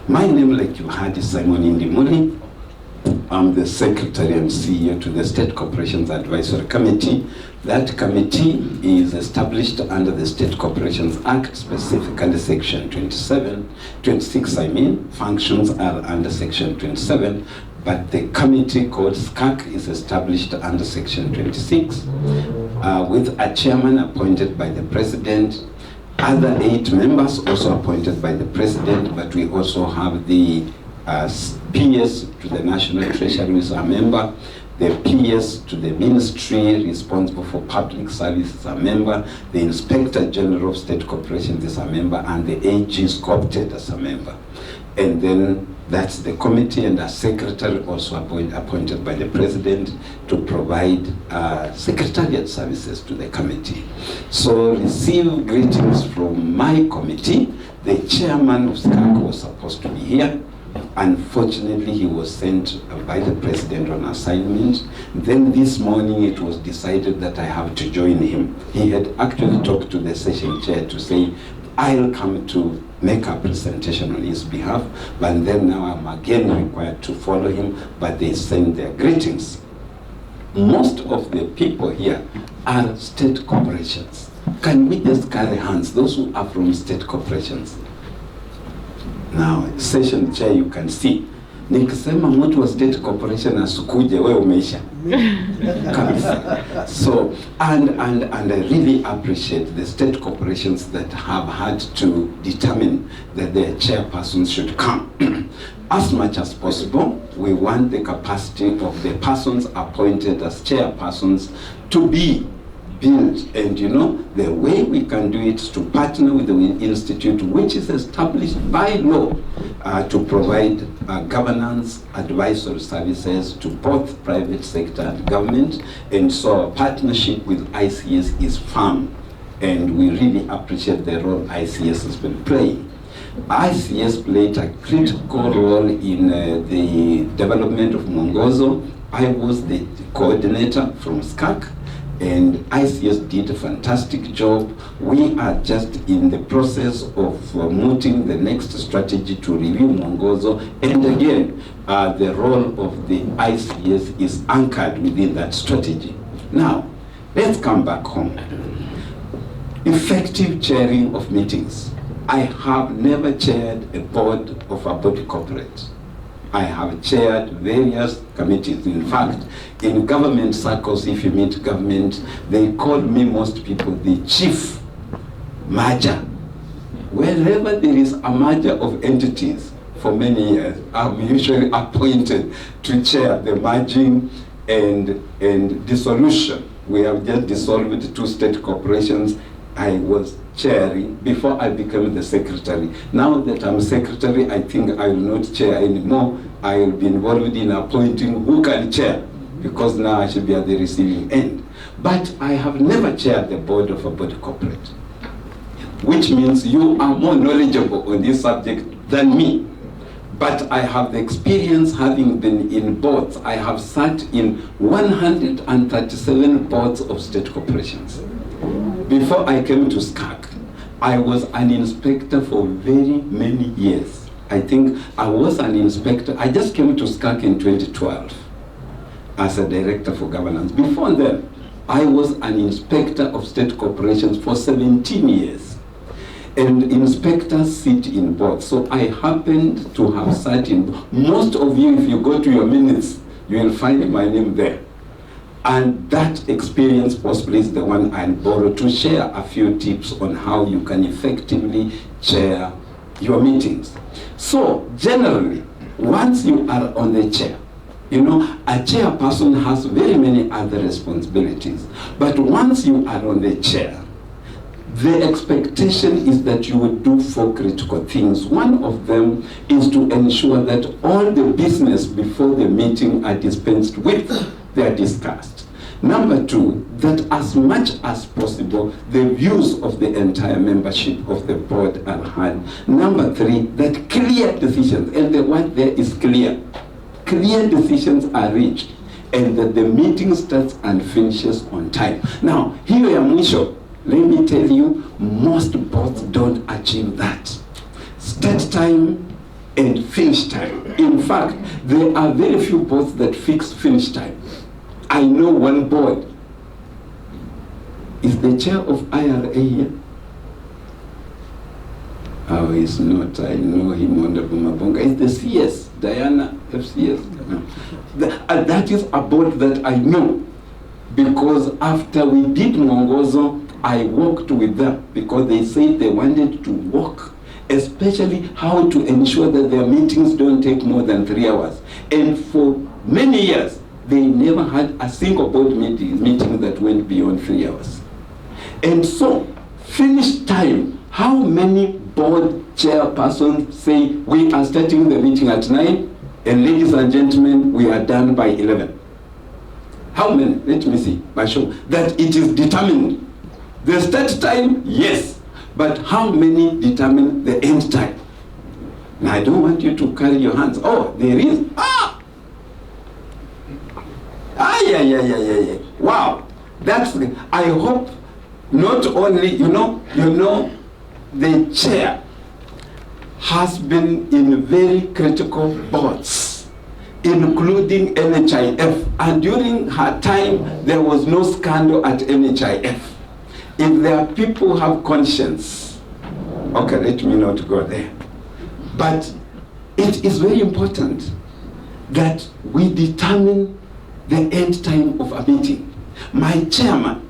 My name, like you heard, is Simon Indimuli. I'm the Secretary and CEO to the State Corporations Advisory Committee. That committee is established under the State Corporations Act, specifically Section 26, functions are under Section 27, but the committee called SCAC is established under Section 26, with a chairman appointed by the President, other 8 members also appointed by the President, but we also have the PS to the National Treasury, who is a member, the PS to the Ministry responsible for public service is a member, the Inspector General of State Corporations is a member, and the AG is co-opted as a member. And then that's the committee, and a secretary also appointed by the President to provide secretariat services to the committee. So receive greetings from my committee. The chairman of SCAC was supposed to be here. Unfortunately, he was sent by the President on assignment. Then this morning it was decided that I have to join him. He had actually talked to the session chair to say, I'll come to make a presentation on his behalf, but then now I'm again required to follow him, but they send their greetings. Most of the people here are state corporations. Can we just carry hands, those who are from state corporations? Now, session chair, you can see. Nikisema mtu wa state corporation asukuje, wewe umeisha. So, and I really appreciate the state corporations that have had to determine that their chairpersons should come. As much as possible, we want the capacity of the persons appointed as chairpersons to be built, and you know, the way we can do it is to partner with the institute, which is established by law to provide governance advisory services to both private sector and government. And so our partnership with ICS is firm, and we really appreciate the role ICS has been playing. ICS played a critical role in the development of Mwongozo. I was the coordinator from SCAC, and ICS did a fantastic job. We are just in the process of mooting the next strategy to review Mwongozo, and again, the role of the ICS is anchored within that strategy. Now, let's come back home. Effective chairing of meetings. I have never chaired a board of a body corporate. I have chaired various committees. In fact, in government circles, if you meet government, they call me, most people, the chief merger. Wherever there is a merger of entities for many years, I'm usually appointed to chair the merging and dissolution. We have just dissolved 2 state corporations. I was chairing before I became the secretary. Now that I'm secretary, I think I will not chair anymore. I will be involved in appointing who can chair, because now I should be at the receiving end. But I have never chaired the board of a body corporate, which means you are more knowledgeable on this subject than me. But I have the experience, having been in boards. I have sat in 137 boards of state corporations. Before I came to SCAC, I was an inspector for very many years. I think I was an inspector. I just came to SCAC in 2012 as a director for governance. Before then, I was an inspector of state corporations for 17 years. And inspectors sit in boards. So I happened to have sat in, most of you, if you go to your minutes, you will find my name there. And that experience possibly is the one I borrow to share a few tips on how you can effectively chair your meetings. So generally, once you are on the chair, you know, a chairperson has very many other responsibilities. But once you are on the chair, the expectation is that you will do 4 critical things. One of them is to ensure that all the business before the meeting are dispensed with. They are discussed. Number 2, that as much as possible, the views of the entire membership of the board are heard. Number 3, that clear decisions, and the word there is clear. Clear decisions are reached, and that the meeting starts and finishes on time. Now, here ya mwisho, let me tell you, most boards don't achieve that. Start time and finish time. In fact, there are very few boards that fix finish time. I know one board. Is the chair of IRA here? Oh, he's not. I know him, Honorable Mabonga. It's the CS, Diana, FCS. No. That is a board that I know, because after we did Mwongozo, I worked with them because they said they wanted to work, especially how to ensure that their meetings don't take more than 3 hours. And for many years, they never had a single board meeting that went beyond 3 hours. And so, finish time, how many board chairpersons say we are starting the meeting at 9, and ladies and gentlemen, we are done by 11? How many? Let me see, by show. That it is determined. The start time, yes, but how many determine the end time? Now, I don't want you to carry your hands. Oh, there is, yeah. Wow, that's, I hope not only, you know, the chair has been in very critical boards, including NHIF, and during her time, there was no scandal at NHIF. If there are people who have conscience, okay, let me not go there. But it is very important that we determine the end time of a meeting. My chairman,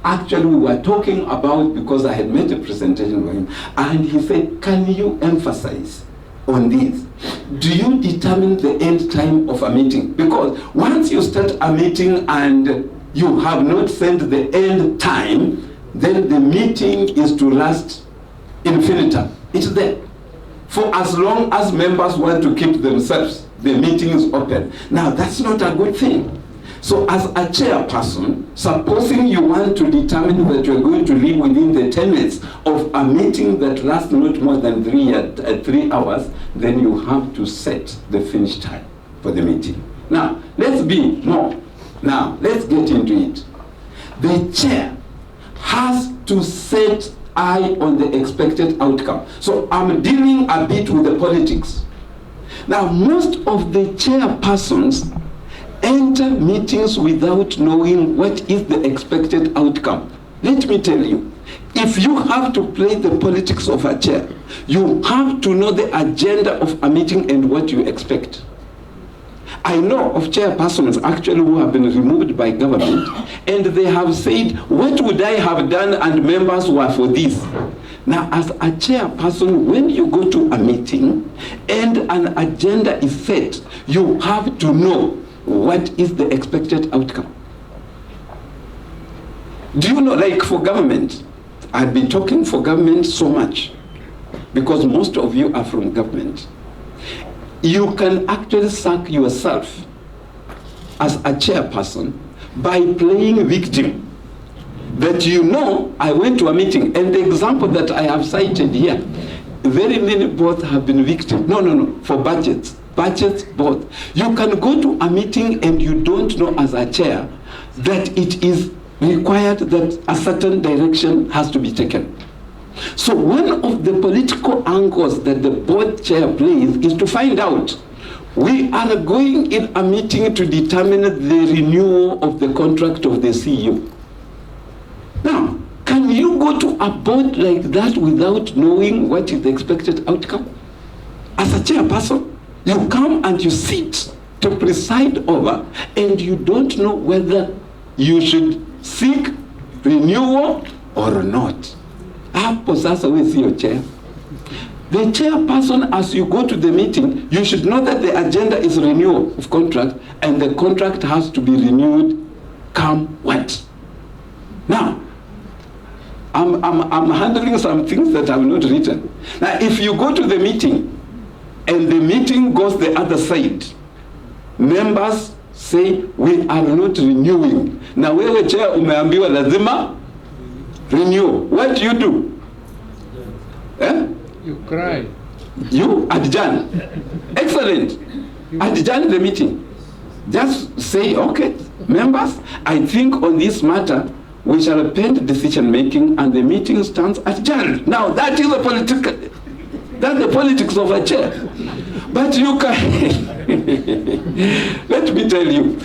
actually we were talking about, because I had made a presentation for him, and he said, can you emphasize on this? Do you determine the end time of a meeting? Because once you start a meeting and you have not sent the end time, then the meeting is to last infinitum. It's there. For as long as members want to keep themselves, the meeting is open. Now, that's not a good thing. So as a chairperson, supposing you want to determine that you're going to live within the tenets of a meeting that lasts not more than 3 hours, then you have to set the finish time for the meeting. Now, let's be more. Now, let's get into it. The chair has to set eye on the expected outcome. So I'm dealing a bit with the politics. Now, most of the chairpersons enter meetings without knowing what is the expected outcome. Let me tell you, if you have to play the politics of a chair, you have to know the agenda of a meeting and what you expect. I know of chairpersons actually who have been removed by government, and they have said, what would I have done, and members were for this. Now, as a chairperson, when you go to a meeting and an agenda is set, you have to know what is the expected outcome. Do you know, like for government, I've been talking for government so much, because most of you are from government. You can actually sack yourself as a chairperson by playing victim. That you know, I went to a meeting, and the example that I have cited here, very many boards have been victim. No, for budgets board. You can go to a meeting and you don't know as a chair that it is required that a certain direction has to be taken. So one of the political angles that the board chair plays is to find out, we are going in a meeting to determine the renewal of the contract of the CEO. Now, can you go to a board like that without knowing what is the expected outcome? As a chairperson, you come and you sit to preside over, and you don't know whether you should seek renewal or not. Hapo sasa we sio chair. The chairperson, as you go to the meeting, you should know that the agenda is renewal of contract, and the contract has to be renewed come what. Now, I'm handling some things that have not written. Now, if you go to the meeting and the meeting goes the other side, members say we are not renewing. Now, wewe chair umeambiwa lazima renew. What do you do? You cry. You adjourn. Excellent. Adjourn the meeting. Just say, okay, members, I think on this matter we shall append decision making, and the meeting stands adjourned. Now that is a political. That's the politics of a chair. But you can, let me tell you,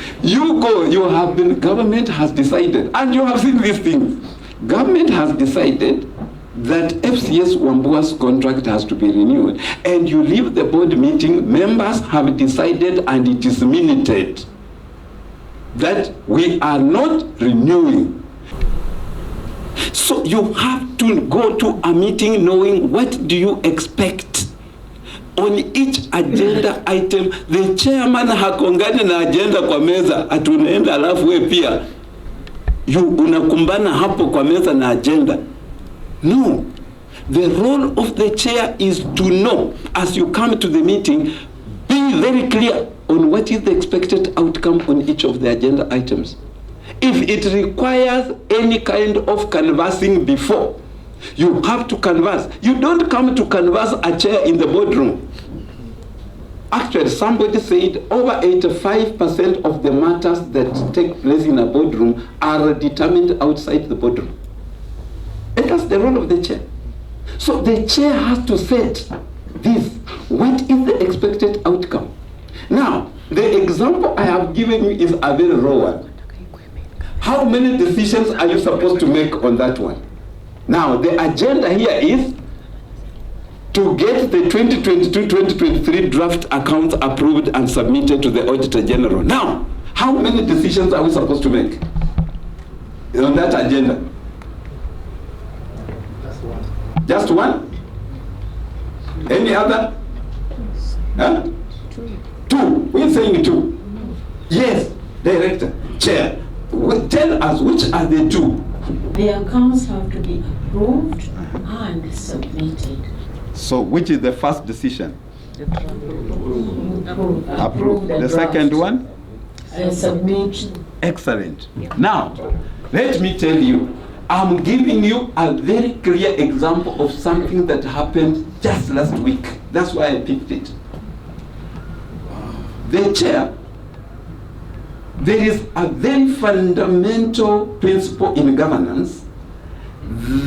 government has decided, and you have seen these things. Government has decided that FCS Wambua's contract has to be renewed, and you leave the board meeting, members have decided, and it is minuted, that we are not renewing. So you have to go to a meeting knowing what do you expect. On each agenda item, the chairman hakongani na agenda kwa meza, atunaenda alafu we pia unakumbana hapo kwa meza na agenda. No. The role of the chair is to know, as you come to the meeting, be very clear on what is the expected outcome on each of the agenda items. If it requires any kind of canvassing before, you have to canvass. You don't come to canvass a chair in the boardroom. Actually, somebody said over 85% of the matters that take place in a boardroom are determined outside the boardroom. And that's the role of the chair. So the chair has to set this. What is the expected outcome? Now, the example I have given you is a very raw one. How many decisions are you supposed to make on that one? Now, the agenda here is to get the 2022-2023 draft accounts approved and submitted to the Auditor General. Now, how many decisions are we supposed to make on that agenda? Just one? Any other? Huh? Two. We're saying two. Yes, Director, Chair. Tell us which are the two. The accounts have to be approved and submitted. So which is the first decision? Approve the second one? Submit. Excellent. Now, let me tell you, I'm giving you a very clear example of something that happened just last week. That's why I picked it. The chair, there is a very fundamental principle in governance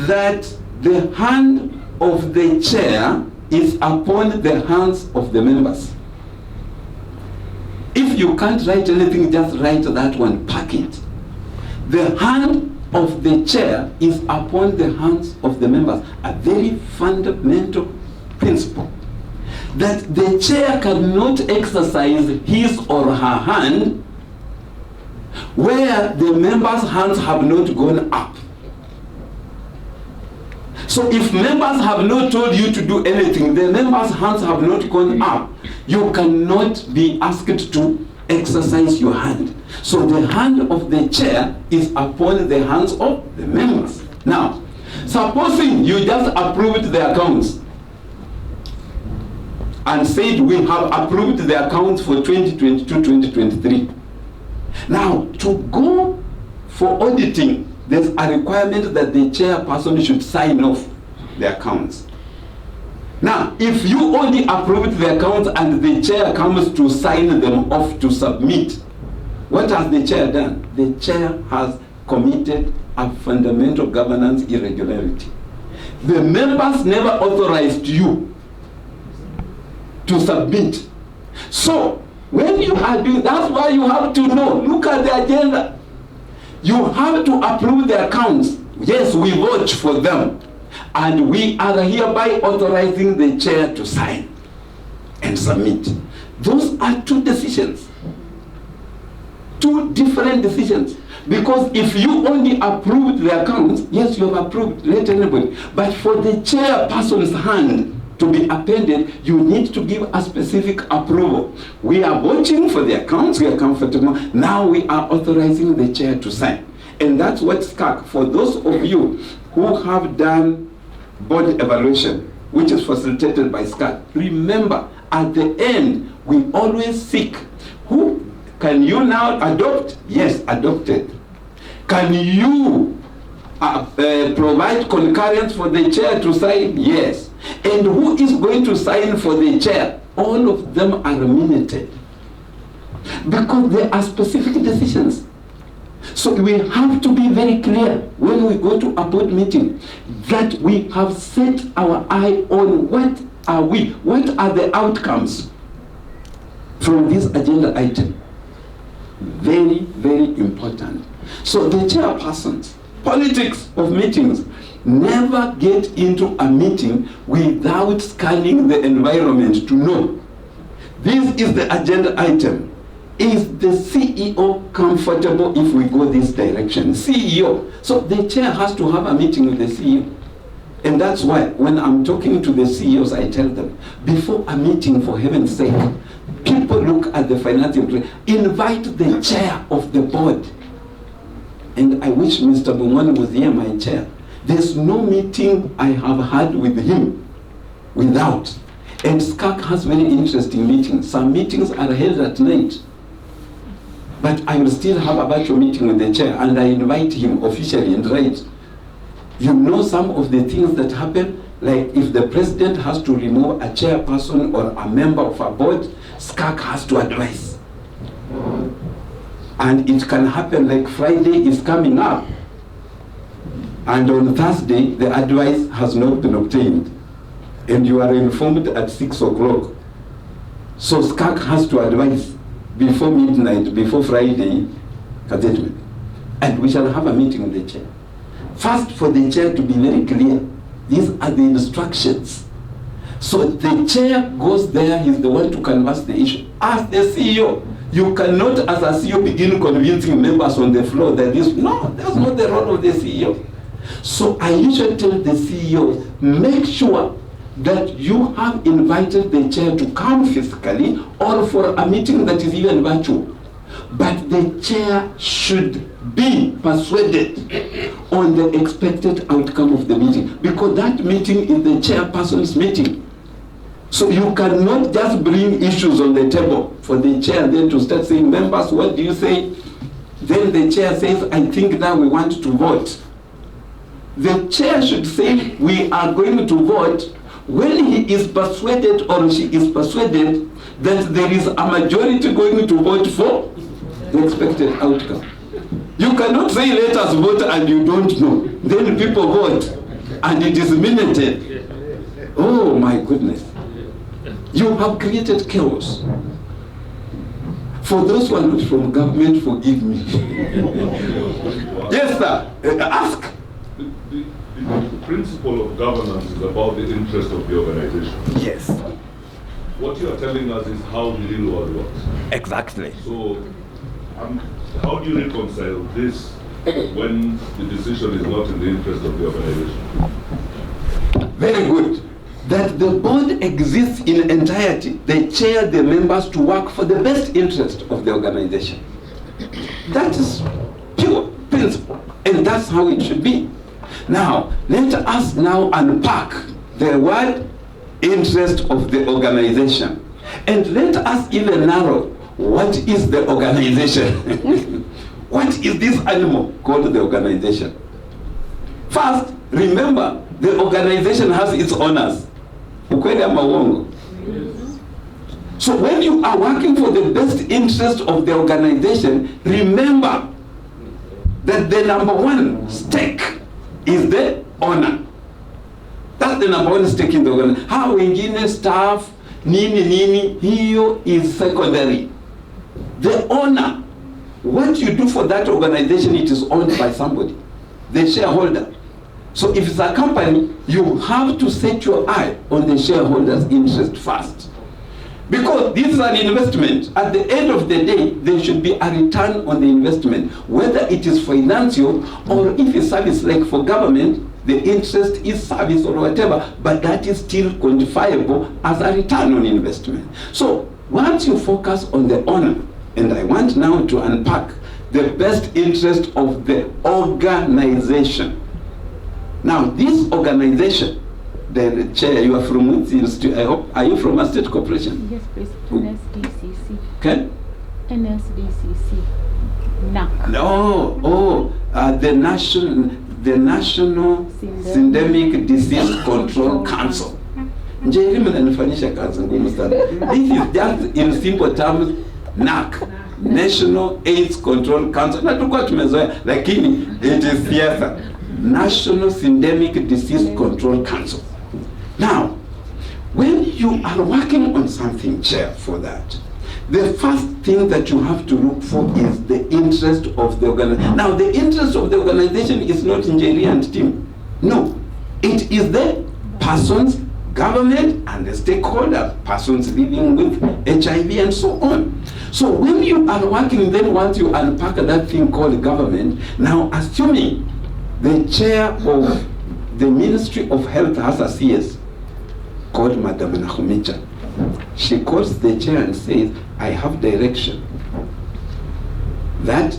that the hand of the chair is upon the hands of the members. If you can't write anything, just write that one, pack it. The hand of the chair is upon the hands of the members. A very fundamental principle. That the chair cannot exercise his or her hand where the members' hands have not gone up. So if members have not told you to do anything, the members' hands have not gone up, you cannot be asked to exercise your hand. So the hand of the chair is upon the hands of the members. Now, supposing you just approved the accounts and said we have approved the accounts for 2022-2023. Now, to go for auditing, there's a requirement that the chairperson should sign off the accounts. Now, if you only approved the accounts and the chair comes to sign them off to submit, what has the chair done? The chair has committed a fundamental governance irregularity. The members never authorized you to submit. So, when you are doing, that's why you have to know, look at the agenda. You have to approve the accounts. Yes, we vote for them. And we are hereby authorizing the chair to sign and submit. Those are two decisions. Two different decisions. Because if you only approved the accounts, yes, you have approved, let anybody. But for the chairperson's hand to be appended, you need to give a specific approval. We are voting for the accounts, we are comfortable. Now we are authorizing the chair to sign. And that's what SCAC, for those of you who have done board evaluation, which is facilitated by SCAC, remember, at the end, we always seek, who can you now adopt? Yes, adopted. Can you provide concurrence for the chair to sign? Yes. And who is going to sign for the chair? All of them are minuted. Because there are specific decisions. So we have to be very clear when we go to a board meeting that we have set our eye on what are we? What are the outcomes from this agenda item? Very, very important. So the chairpersons, politics of meetings, never get into a meeting without scanning the environment to know this is the agenda item. Is the CEO comfortable if we go this direction? CEO. So the chair has to have a meeting with the CEO. And that's why when I'm talking to the CEOs, I tell them, before a meeting, for heaven's sake, people look at the financial, invite the chair of the board. And I wish Mr. Bumwani was here, my chair. There's no meeting I have had with him without. And SCAC has very interesting meetings. Some meetings are held at night. But I will still have a virtual meeting with the chair, and I invite him officially and write. You know some of the things that happen, like if the president has to remove a chairperson or a member of a board, SCAC has to advise. And it can happen like Friday is coming up, and on Thursday the advice has not been obtained, and you are informed at 6 o'clock. So SCAC has to advise before midnight, before Friday, and we shall have a meeting with the chair. First, for the chair to be very clear, these are the instructions. So the chair goes there, he's the one to canvass the issue. As the CEO, you cannot, as a CEO, begin convincing members on the floor that this, no, that's not the role of the CEO. So I usually tell the CEOs, make sure that you have invited the chair to come physically or for a meeting that is even virtual. But the chair should be persuaded on the expected outcome of the meeting, because that meeting is the chairperson's meeting. So you cannot just bring issues on the table for the chair then to start saying, members, what do you say? Then the chair says, I think now we want to vote. The chair should say, we are going to vote when he is persuaded or she is persuaded that there is a majority going to vote for the expected outcome. You cannot say let us vote and you don't know. Then people vote and it is minuted. Oh my goodness. You have created chaos. For those who are not from government, forgive me. Yes, sir. Ask. The principle of governance is about the interest of the organization. Yes. What you are telling us is how the real world works. Exactly. So, how do you reconcile this when the decision is not in the interest of the organization? Very good. That the board exists in entirety. They chair the members to work for the best interest of the organization. That is pure principle, and that's how it should be. Now, let us now unpack the word interest of the organization. And let us even narrow what is the organization. What is this animal called the organization? First, remember, the organization has its owners. Ukweli ama uongo? So when you are working for the best interest of the organization, remember that the number one stake is the owner. That's the number one stake in the organization. How wengine staff, nini, hiyo is secondary. The owner, what you do for that organization, it is owned by somebody, the shareholder. So if it's a company, you have to set your eye on the shareholder's interest first. Because this is an investment. At the end of the day, there should be a return on the investment, whether it is financial or if it's service, like for government, the interest is service or whatever, but that is still quantifiable as a return on investment. So once you focus on the owner, and I want now to unpack the best interest of the organization. Now this organization, the chair, you are from which institute? I hope, are you from a state corporation? Yes, please. NSDCC. Okay. NSDCC. NAC. No, the National Syndemic Disease Control Council. This is just in simple terms, NAC, National AIDS Control Council. Lakini it is siasa. National Syndemic Disease Control Council. Now, when you are working on something, Chair, for that, the first thing that you have to look for is the interest of the organization. Now, the interest of the organization is not Njeri and team. No, it is the persons, government, and the stakeholders, persons living with HIV and so on. So when you are working, then once you unpack that thing called government, now assuming the chair of the Ministry of Health has a CS called Madam Nahumicha, she calls the chair and says, I have direction that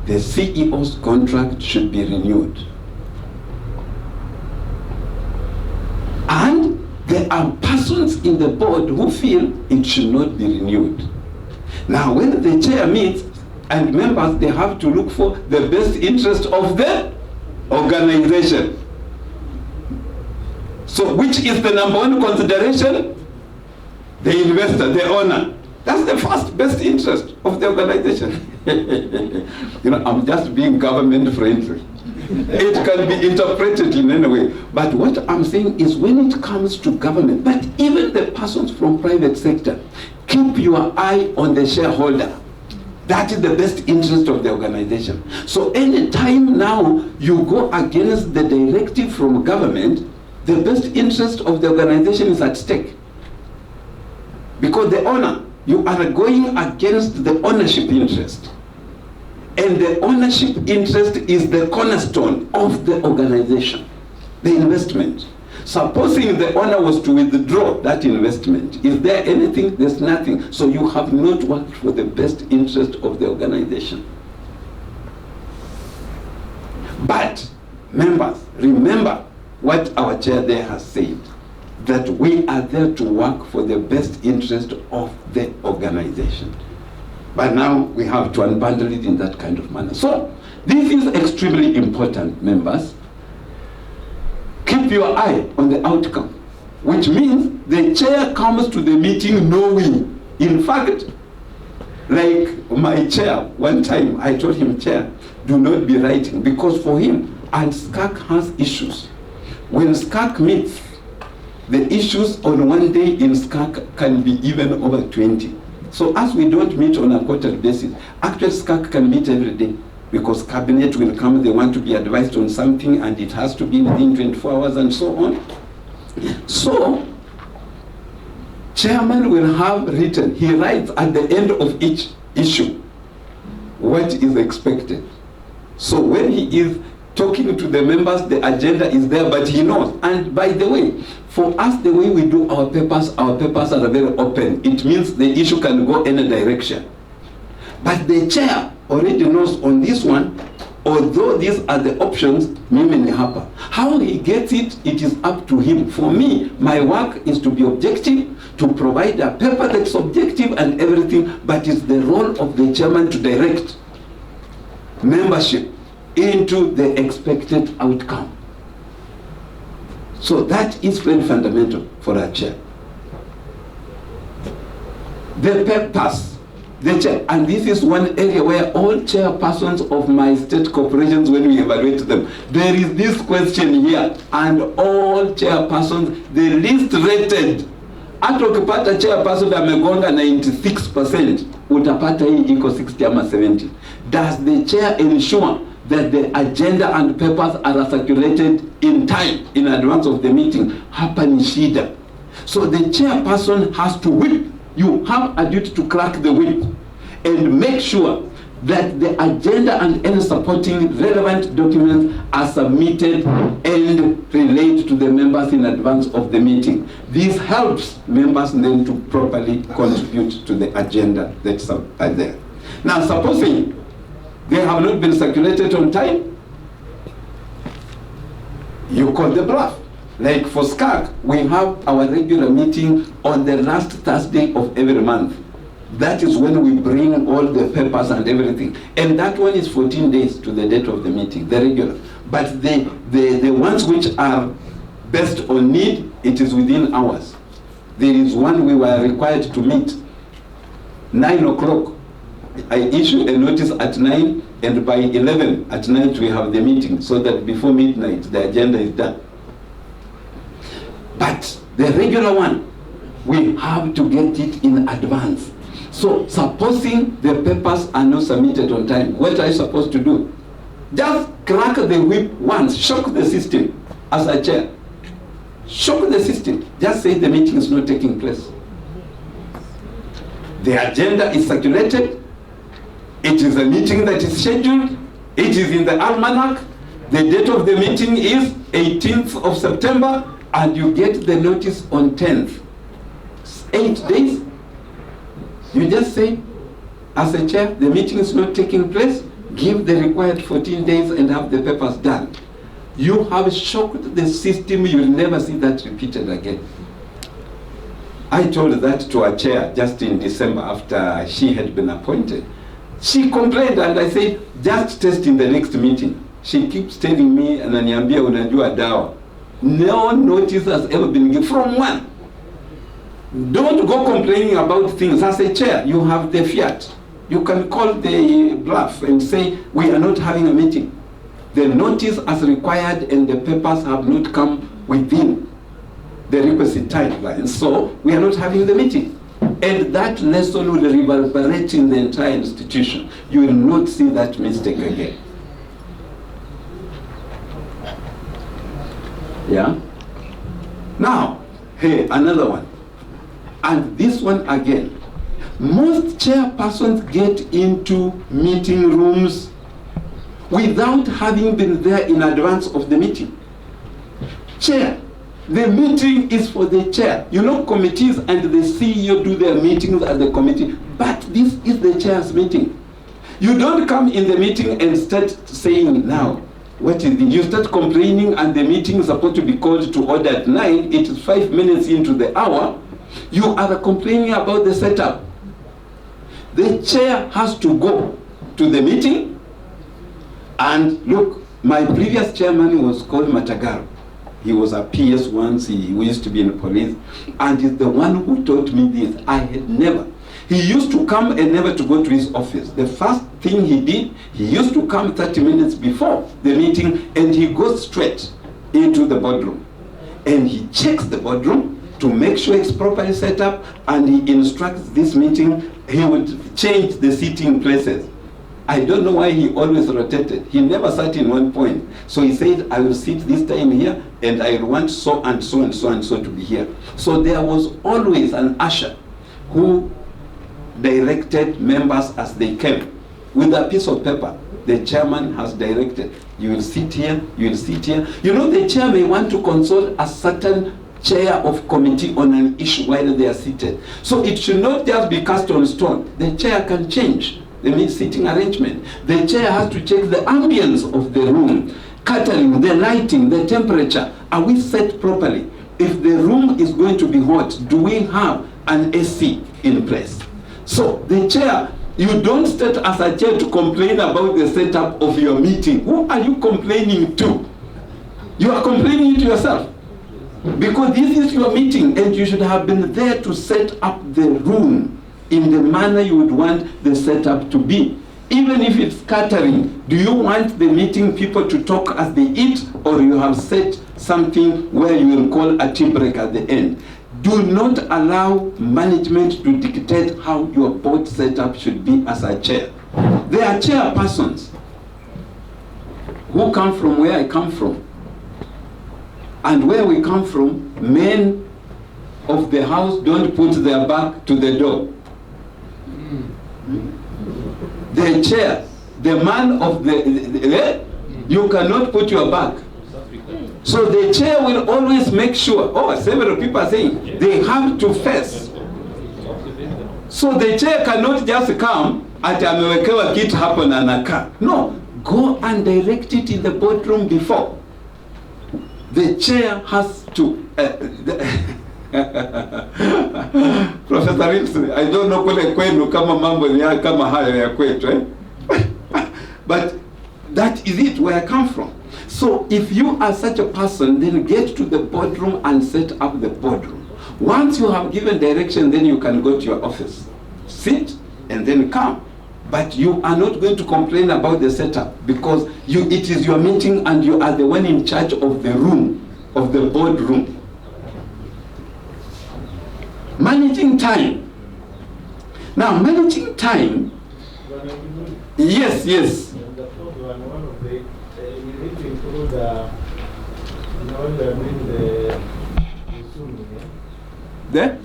the CEO's contract should be renewed. And there are persons in the board who feel it should not be renewed. Now, when the chair meets and members, they have to look for the best interest of the organization. So, which is the number one consideration? The investor, the owner. That's the first best interest of the organization. You know, I'm just being government friendly. It can be interpreted in any way. But what I'm saying is when it comes to government, but even the persons from private sector, keep your eye on the shareholder. That is the best interest of the organization. So any time now you go against the directive from government, the best interest of the organization is at stake. Because the owner, you are going against the ownership interest. And the ownership interest is the cornerstone of the organization, the investment. Supposing the owner was to withdraw that investment, is there anything? There's nothing. So you have not worked for the best interest of the organization. But, members, remember what our chair there has said, that we are there to work for the best interest of the organization. But now we have to unbundle it in that kind of manner. So this is extremely important, members. Keep your eye on the outcome, which means the chair comes to the meeting knowing. In fact, like my chair, one time I told him, Chair, do not be writing, because for him, and SCAC has issues. When SCAC meets, the issues on one day in SCAC can be even over 20. So as we don't meet on a quarterly basis, actually SCAC can meet every day, because cabinet will come, they want to be advised on something, and it has to be within 24 hours and so on. So, chairman will have written, he writes at the end of each issue what is expected. So when he is talking to the members, the agenda is there, but he knows. And by the way, for us, the way we do our papers are very open. It means the issue can go any direction. But the chair already knows on this one, although these are the options, mimi ni hapa. How he gets it, it is up to him. For me, my work is to be objective, to provide a paper that's objective and everything, but it's the role of the chairman to direct membership into the expected outcome. So that is very fundamental for a chair. The purpose, the chair, and this is one area where all chairpersons of my state corporations, when we evaluate them, there is this question here, and all chairpersons, the least rated, hata ukipata chairperson amegonga 96%, utapata hii iko 60 ama 70. Does the chair ensure that the agenda and papers are circulated in time, in advance of the meeting? Hapa ni shida. So the chairperson has to whip. You have a duty to crack the whip and make sure that the agenda and any supporting relevant documents are submitted and relayed to the members in advance of the meeting. This helps members then to properly contribute to the agenda that's there. Now, supposing they have not been circulated on time, you call the bluff. Like for SCAC, we have our regular meeting on the last Thursday of every month. That is when we bring all the papers and everything. And that one is 14 days to the date of the meeting, the regular. But the ones which are based on need, it is within hours. There is one we were required to meet 9 o'clock. I issue a notice at 9, and by 11 at night we have the meeting, so that before midnight the agenda is done. But the regular one, we have to get it in advance. So supposing the papers are not submitted on time, what are you supposed to do? Just crack the whip once, shock the system as a chair. Shock the system. Just say the meeting is not taking place. The agenda is circulated. It is a meeting that is scheduled. It is in the almanac. The date of the meeting is 18th of September, and you get the notice on 10th. 8 days. You just say, as a chair, the meeting is not taking place. Give the required 14 days and have the papers done. You have shocked the system. You will never see that repeated again. I told that to a chair just in December after she had been appointed. She complained, and I said, just test in the next meeting. She keeps telling me, ananiambia unajua dawa. No notice has ever been given from one. Don't go complaining about things. As a chair, you have the fiat. You can call the bluff and say, we are not having a meeting. The notice as required and the papers have not come within the requisite timeline. So we are not having the meeting. And that lesson will reverberate in the entire institution. You will not see that mistake again. Yeah? Now, hey, another one. And this one again. Most chairpersons get into meeting rooms without having been there in advance of the meeting. Chair, the meeting is for the chair. You know, committees and the CEO do their meetings at the committee, but this is the chair's meeting. You don't come in the meeting and start saying, now, what is it? You start complaining and the meeting is supposed to be called to order at 9. It is 5 minutes into the hour. You are complaining about the setup. The chair has to go to the meeting. And look, my previous chairman was called Matagaro. He was a PS once. He used to be in the police. And he's the one who taught me this. I had never. He used to come and never to go to his office. The first thing he did, he used to come 30 minutes before the meeting, and he goes straight into the boardroom. And he checks the boardroom to make sure it's properly set up, and he instructs this meeting. He would change the seating places. I don't know why he always rotated. He never sat in one point. So he said, I will sit this time here, and I want so and so and so and so to be here. So there was always an usher who directed members as they came. With a piece of paper, the chairman has directed, you will sit here, you will sit here. You know, the chair may want to consult a certain chair of committee on an issue while they are seated. So it should not just be cast on stone. The chair can change the seating arrangement. The chair has to check the ambience of the room, catering, the lighting, the temperature. Are we set properly? If the room is going to be hot, do we have an AC in place? So the chair, you don't start as a chair to complain about the setup of your meeting. Who are you complaining to? You are complaining to yourself. Because this is your meeting, and you should have been there to set up the room in the manner you would want the setup to be. Even if it's catering, do you want the meeting people to talk as they eat, or you have set something where you will call a tea break at the end? Do not allow management to dictate how your board setup should be as a chair. There are chairpersons who come from where I come from. And where we come from, men of the house don't put their back to the door. The chair, the man of you cannot put your back. So the chair will always make sure, several people are saying, they have to face. So the chair cannot just come at amewekewa kitu hapo na anakaa. No, go and direct it in the boardroom before. The chair has to... Professor Wilson, I don't know kule kwenu kama mambo ni kama hayo ya kwetu, eh? But that is it where I come from. So if you are such a person, then get to the boardroom and set up the boardroom. Once you have given direction, then you can go to your office. Sit and then come. But you are not going to complain about the setup, because it is your meeting and you are the one in charge of the room, of the boardroom. Managing time. Now, managing time, yes. And the fourth one of the, you need to include, when we are doing the Zoom, yeah?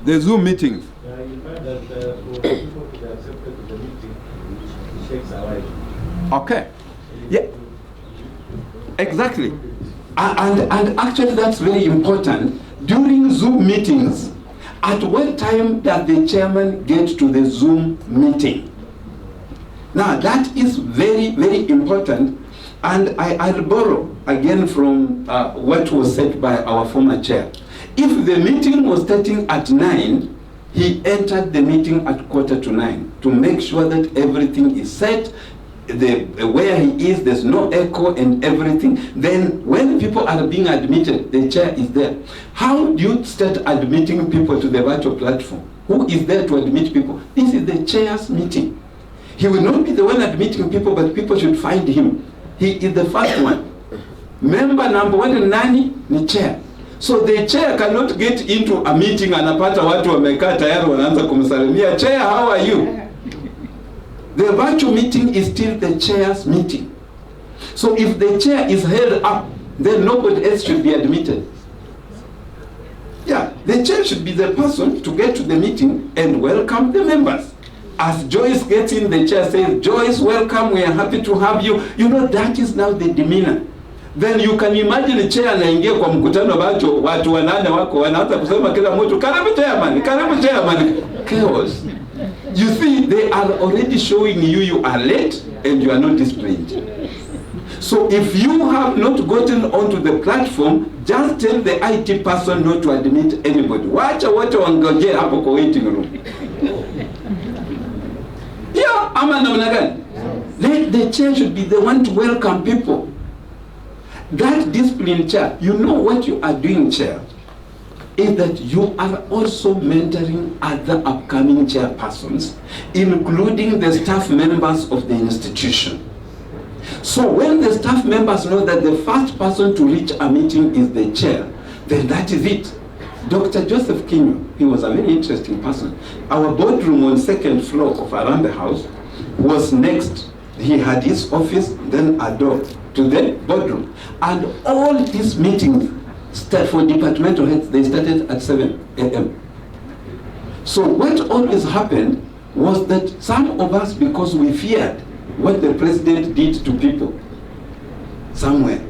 The Zoom meetings. You find that for people to be accepted to the meeting, it takes a while. Okay. Yeah. Exactly. And actually that's very important. During Zoom meetings, at what time does the chairman get to the Zoom meeting? Now that is very, very important. And I'll borrow again from what was said by our former chair. If the meeting was starting at 9, he entered the meeting at 8:45 to make sure that everything is set, where he is, there's no echo and everything. Then when people are being admitted, the chair is there. How do you start admitting people to the virtual platform? Who is there to admit people? This is the chair's meeting. He will not be the one admitting people, but people should find him. He is the first one. Member number 1 nani ni chair. So the chair cannot get into a meeting anapata watu wamekaa tayari wanaanza kumsalimia. Chair, how are you? The virtual meeting is still the chair's meeting. So if the chair is held up, then nobody else should be admitted. Yeah, the chair should be the person to get to the meeting and welcome the members. As Joyce gets in, the chair says, Joyce, welcome, we are happy to have you. You know, that is now the demeanor. Then you can imagine the chair anaingia kwa mkutano bacho, watu 8 wako, wanaanza kusema kila mtu, karibu chairman. Chaos. You see, they are already showing you are late and you are not displayed. So if you have not gotten onto the platform, just tell the IT person not to admit anybody. Wacha wote wangoje hapo kwa waiting room. Yeah, ama namna gani? The chair should be the one to welcome people. That discipline chair, you know what you are doing, chair, is that you are also mentoring other upcoming chairpersons, including the staff members of the institution. So when the staff members know that the first person to reach a meeting is the chair, then that is it. Dr. Joseph Kinyo, he was a very interesting person. Our boardroom on 2nd floor of around the house was next. He had his office, then a door to the boardroom. And all these meetings for departmental heads, they started at 7 a.m. So what always happened was that some of us, because we feared what the president did to people somewhere,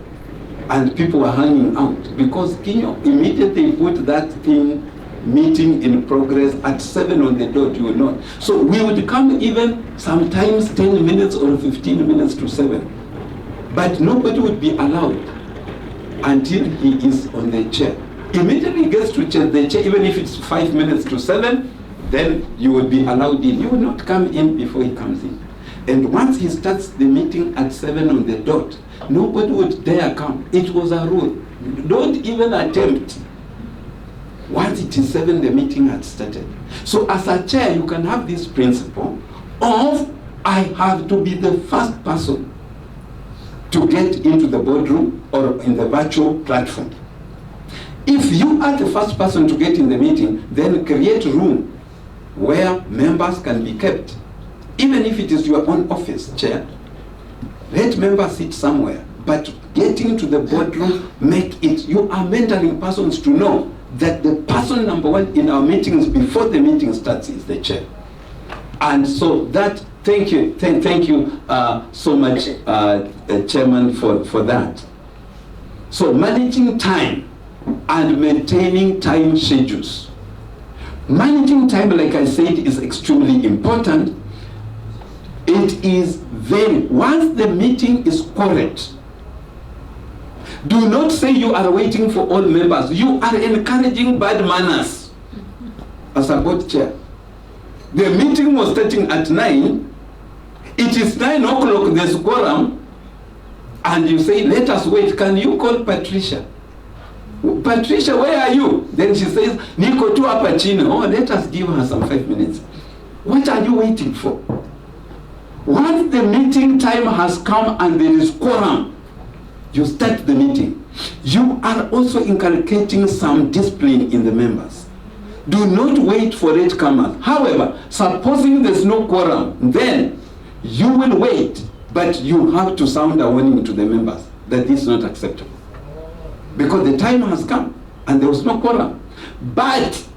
and people were hanging out, because Kinyo immediately put that thing, meeting in progress at 7 on the dot, you will not. So we would come even sometimes 10 minutes or 15 minutes to 7. But nobody would be allowed until he is on the chair. Immediately he gets to the chair, even if it's 5 minutes to 7, then you will be allowed in. You will not come in before he comes in. And once he starts the meeting at 7 on the dot, nobody would dare come. It was a rule. Don't even attempt. Once it is 7, the meeting had started. So as a chair, you can have this principle of, I have to be the first person to get into the boardroom or in the virtual platform. If you are the first person to get in the meeting, then create room where members can be kept. Even if it is your own office, chair, let members sit somewhere. But getting to the boardroom, make it, you are mentoring persons to know that the person number 1 in our meetings before the meeting starts is the chair. And so that, thank you so much, Chairman, for that. So managing time and maintaining time schedules. Managing time, like I said, is extremely important. It is once the meeting is correct, do not say you are waiting for all members. You are encouraging bad manners as a board chair. The meeting was starting at 9. It is 9 o'clock, there's quorum, and you say, let us wait. Can you call Patricia? Patricia, where are you? Then she says, Niko tu hapa chini. Oh, let us give her some 5 minutes. What are you waiting for? Once the meeting time has come and there is quorum, you start the meeting. You are also inculcating some discipline in the members. Do not wait for latecomers. However, supposing there's no quorum, then you will wait, but you have to sound a warning to the members that this is not acceptable. Because the time has come and there was no quorum. But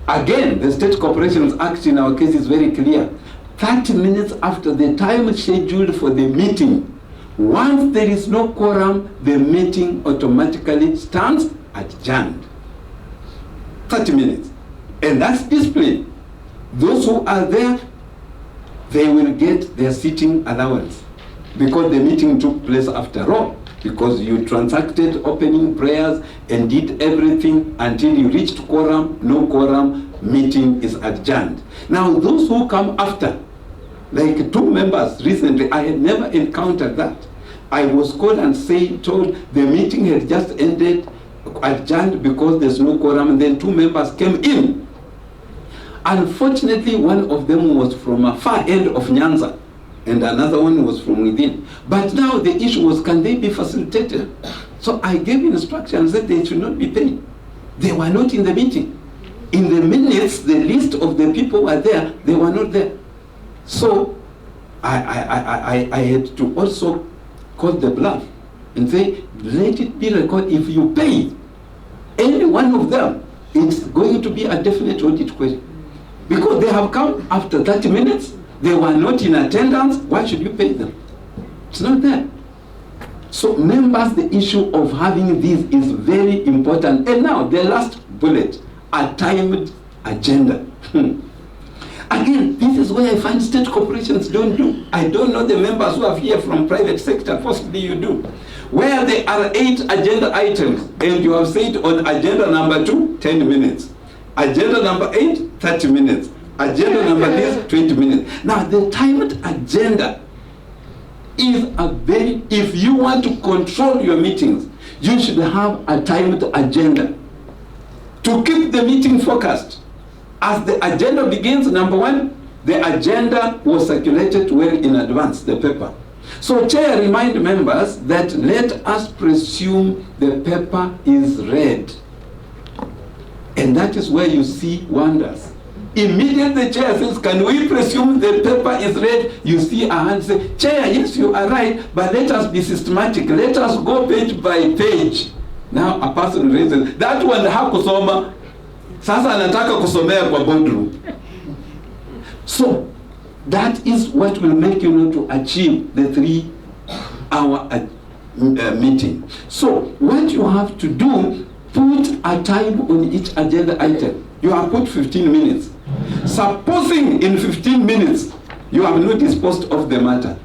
again, the State Corporations Act in our case is very clear. 30 minutes after the time scheduled for the meeting, once there is no quorum, the meeting automatically stands adjourned. 30 minutes. And that's discipline. Those who are there, they will get their sitting allowance because the meeting took place after all, because you transacted opening prayers and did everything until you reached quorum. No quorum, meeting is adjourned. Now those who come after, like 2 members recently, I had never encountered that. I was called and told the meeting had just ended, adjourned because there's no quorum, and then 2 members came in. Unfortunately, one of them was from a far end of Nyanza, and another one was from within. But now the issue was, can they be facilitated? So I gave instructions that they should not be paid. They were not in the meeting. In the minutes, the list of the people were there, they were not there. So I had to also call the bluff and say, let it be recorded, if you pay any one of them, it's going to be a definite audit question. Because they have come after 30 minutes, they were not in attendance, why should you pay them? It's not there. So members, the issue of having this is very important. And now the last bullet, a timed agenda. Again, this is where I find state corporations don't do. I don't know the members who are here from private sector, possibly you do. Where there are 8 agenda items, and you have said on agenda number 2, 10 minutes. Agenda number 8, 30 minutes. Agenda number this, 20 minutes. Now, the timed agenda is a very, if you want to control your meetings, you should have a timed agenda to keep the meeting focused. As the agenda begins, number 1, the agenda was circulated well in advance, the paper. So Chair, remind members that let us presume the paper is read. And that is where you see wonders. Immediately the Chair says, can we presume the paper is read? You see a hand say, Chair, yes, you are right, but let us be systematic. Let us go page by page. Now a person raises, that one hakusoma. Sasa anataka kusomea kwa boardroom. So that is what will make you know to achieve the 3-hour meeting. So what you have to do, put a time on each agenda item. You have put 15 minutes. Supposing in 15 minutes you have not disposed of the matter,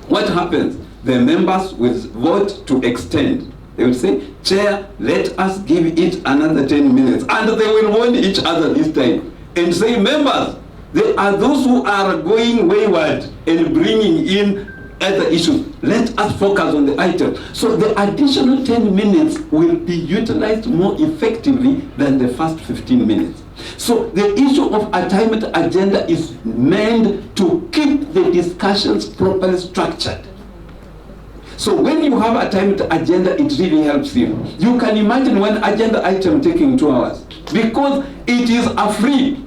what happens? The members will vote to extend. They will say, Chair, let us give it another 10 minutes. And they will warn each other this time and say, members, there are those who are going wayward and bringing in other issues. Let us focus on the item. So the additional 10 minutes will be utilized more effectively than the first 15 minutes. So the issue of a timed agenda is meant to keep the discussions properly structured. So when you have a timed agenda, it really helps you. You can imagine one agenda item taking 2 hours because it is a free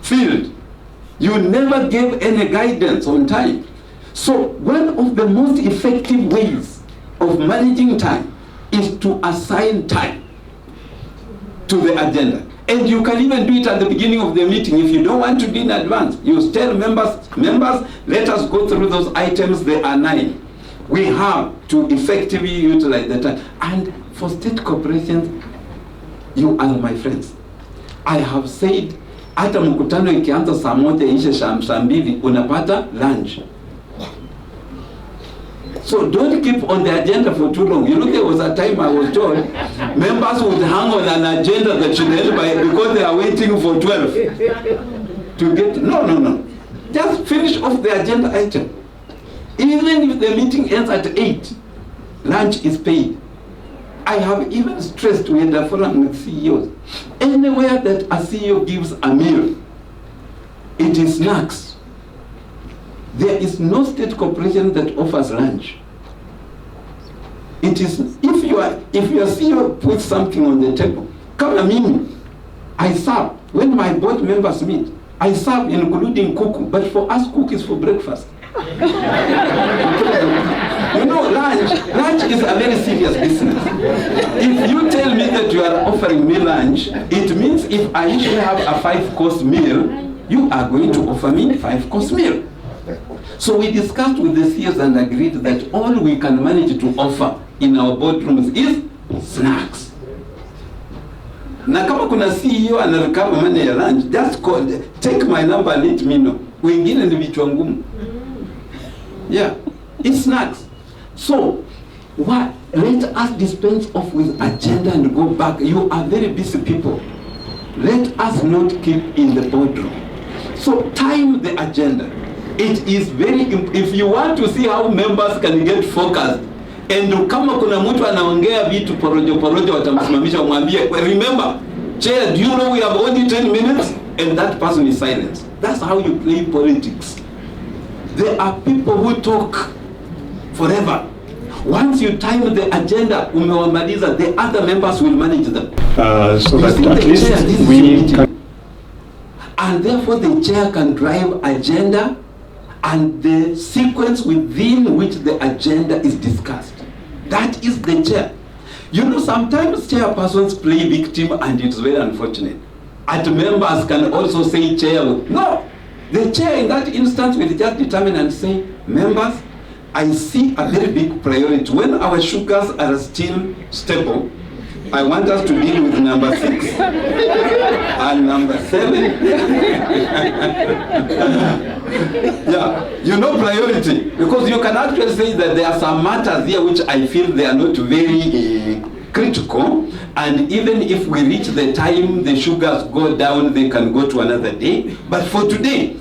field. You never gave any guidance on time. So one of the most effective ways of managing time is to assign time to the agenda. And you can even do it at the beginning of the meeting. If you don't want to do in advance, you tell members, let us go through those items, there are 9. We have to effectively utilize the time. And for state corporations, you are my friends. I have said, hata mkutano ikianza saa 1 ishe saa 2 unapata lunch. So don't keep on the agenda for too long. You know, there was a time I was told members would hang on an agenda that should end by, because they are waiting for 12 to get. No. Just finish off the agenda item. Even if the meeting ends at 8, lunch is paid. I have even stressed with the forum with CEOs. Anywhere that a CEO gives a meal, it is snacks. There is no state corporation that offers lunch. It is, if your CEO puts something on the table, kama mimi, I serve. When my board members meet, I serve including cook, but for us cook is for breakfast. You know, lunch is a very serious business. If you tell me that you are offering me lunch, it means if I usually have a 5-course meal, you are going to offer me 5-course meal. So we discussed with the CS and agreed that all we can manage to offer in our boardrooms is snacks. Na kama kuna CEO anarecover money ya lunch, just call, take my number and let me know. Wengine ni vichwa ngumu. Yeah, it's snacks. So, what? Let us dispense off with agenda and go back. You are very busy people. Let us not keep in the boardroom. So, time the agenda. It is very, if you want to see how members can get focused, and kama kuna mtu anaongea vitu porojo watamsimamisha umwambie, remember, Chair, do you know we have only 10 minutes? And that person is silent. That's how you play politics. There are people who talk forever. Once you time the agenda, umewamaliza, the other members will manage them. So that at least we can... And therefore the chair can drive agenda and the sequence within which the agenda is discussed. That is the chair. You know, sometimes chairpersons play victim and it's very unfortunate. And members can also say chair. No, the chair in that instance will just determine and say, members, I see a very big priority. When our sugars are still stable, I want us to deal with number 6 and number 7. Yeah, you know priority, because you can actually say that there are some matters here which I feel they are not very critical, and even if we reach the time the sugars go down, they can go to another day. But for today,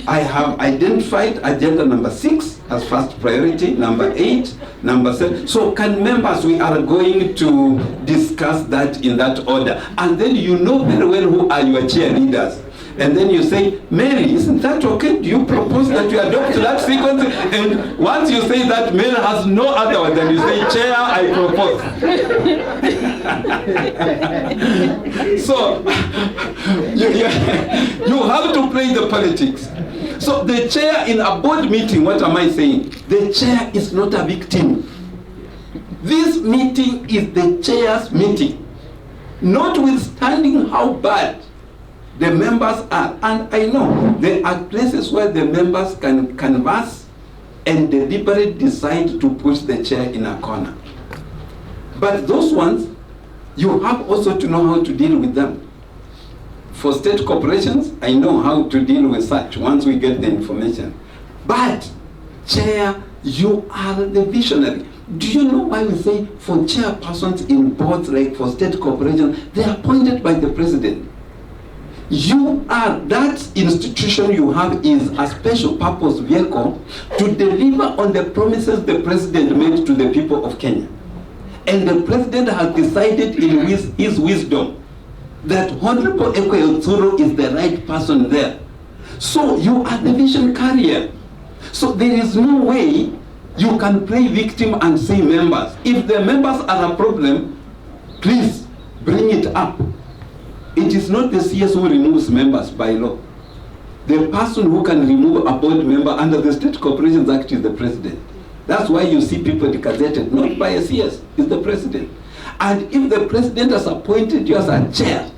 I have identified agenda number 6 as first priority, number 8, number 7. So can members, we are going to discuss that in that order. And then you know very well who are your cheerleaders. And then you say, Mary, isn't that okay? Do you propose that you adopt that sequence? And once you say that, Mary has no other one, then you say, Chair, I propose. So, you have to play the politics. So the chair in a board meeting, what am I saying? The chair is not a victim. This meeting is the chair's meeting. Notwithstanding how bad the members are, and I know there are places where the members can canvass and deliberately decide to push the chair in a corner. But those ones, you have also to know how to deal with them. For state corporations, I know how to deal with such once we get the information. But, chair, you are the visionary. Do you know why we say for chairpersons in boards, like for state corporations, they are appointed by the president? You are, that institution you have is a special purpose vehicle to deliver on the promises the president made to the people of Kenya. And the president has decided in his wisdom that Honorable Ekwe Otsuro is the right person there. So you are the vision carrier. So there is no way you can play victim and say members. If the members are a problem, please bring it up. It is not the CS who removes members by law. The person who can remove a board member under the State Corporations Act is the president. That's why you see people degazetted, not by a CS, it's the president. And if the president has appointed you as a chair,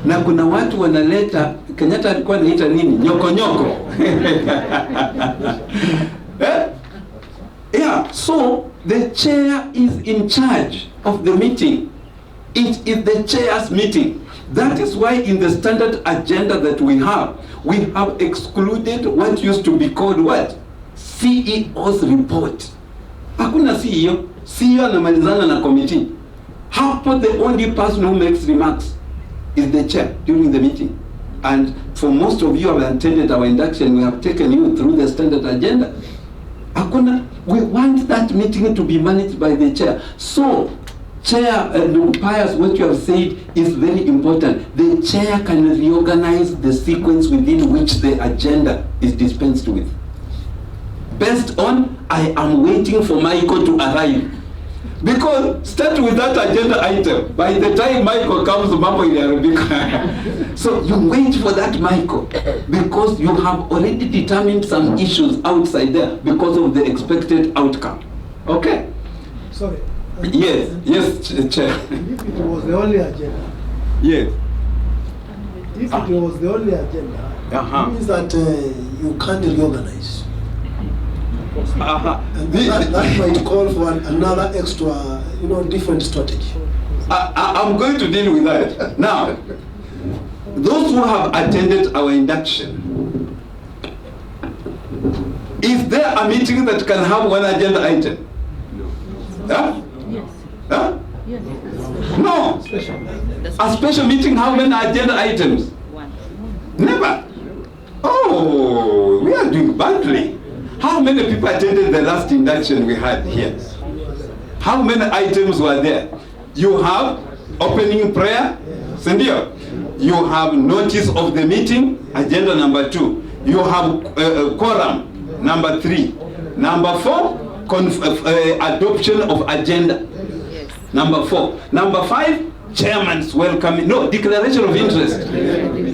na kuna watu wanaleta, Kenyatta alikuwa anaita nini? Nyoko nyoko. Yeah, so the chair is in charge of the meeting. It is the chair's meeting. That is why in the standard agenda that we have excluded what used to be called what? CEO's report. Hakuna CEO. CEO anamalizana na committee. Hapo the only person who makes remarks is the chair during the meeting. And for most of you who have attended our induction, we have taken you through the standard agenda. Hakuna, we want that meeting to be managed by the chair. So, Chair Pius, what you have said is very important. The chair can reorganize the sequence within which the agenda is dispensed with. Based on, I am waiting for Michael to arrive. Because start with that agenda item. By the time Michael comes, mambo iliharibika. So you wait for that Michael, because you have already determined some issues outside there because of the expected outcome. Okay? Sorry. Yes, Chair. If it was the only agenda, Yes. if it was the only agenda, it means that you can't reorganize. And that might call for another extra, different strategy. I'm going to deal with that. Now, those who have attended our induction, is there a meeting that can have one agenda item? Huh? Yes. Huh? Yes. No. A special meeting, how many agenda items? Never. Oh, we are doing badly. How many people attended the last induction we had here? How many items were there? You have opening prayer, Sendio. You have notice of the meeting, agenda number 2. You have quorum, number 3. Number 4, adoption of agenda. Number 4. Number 5, chairman's welcoming, declaration of interest.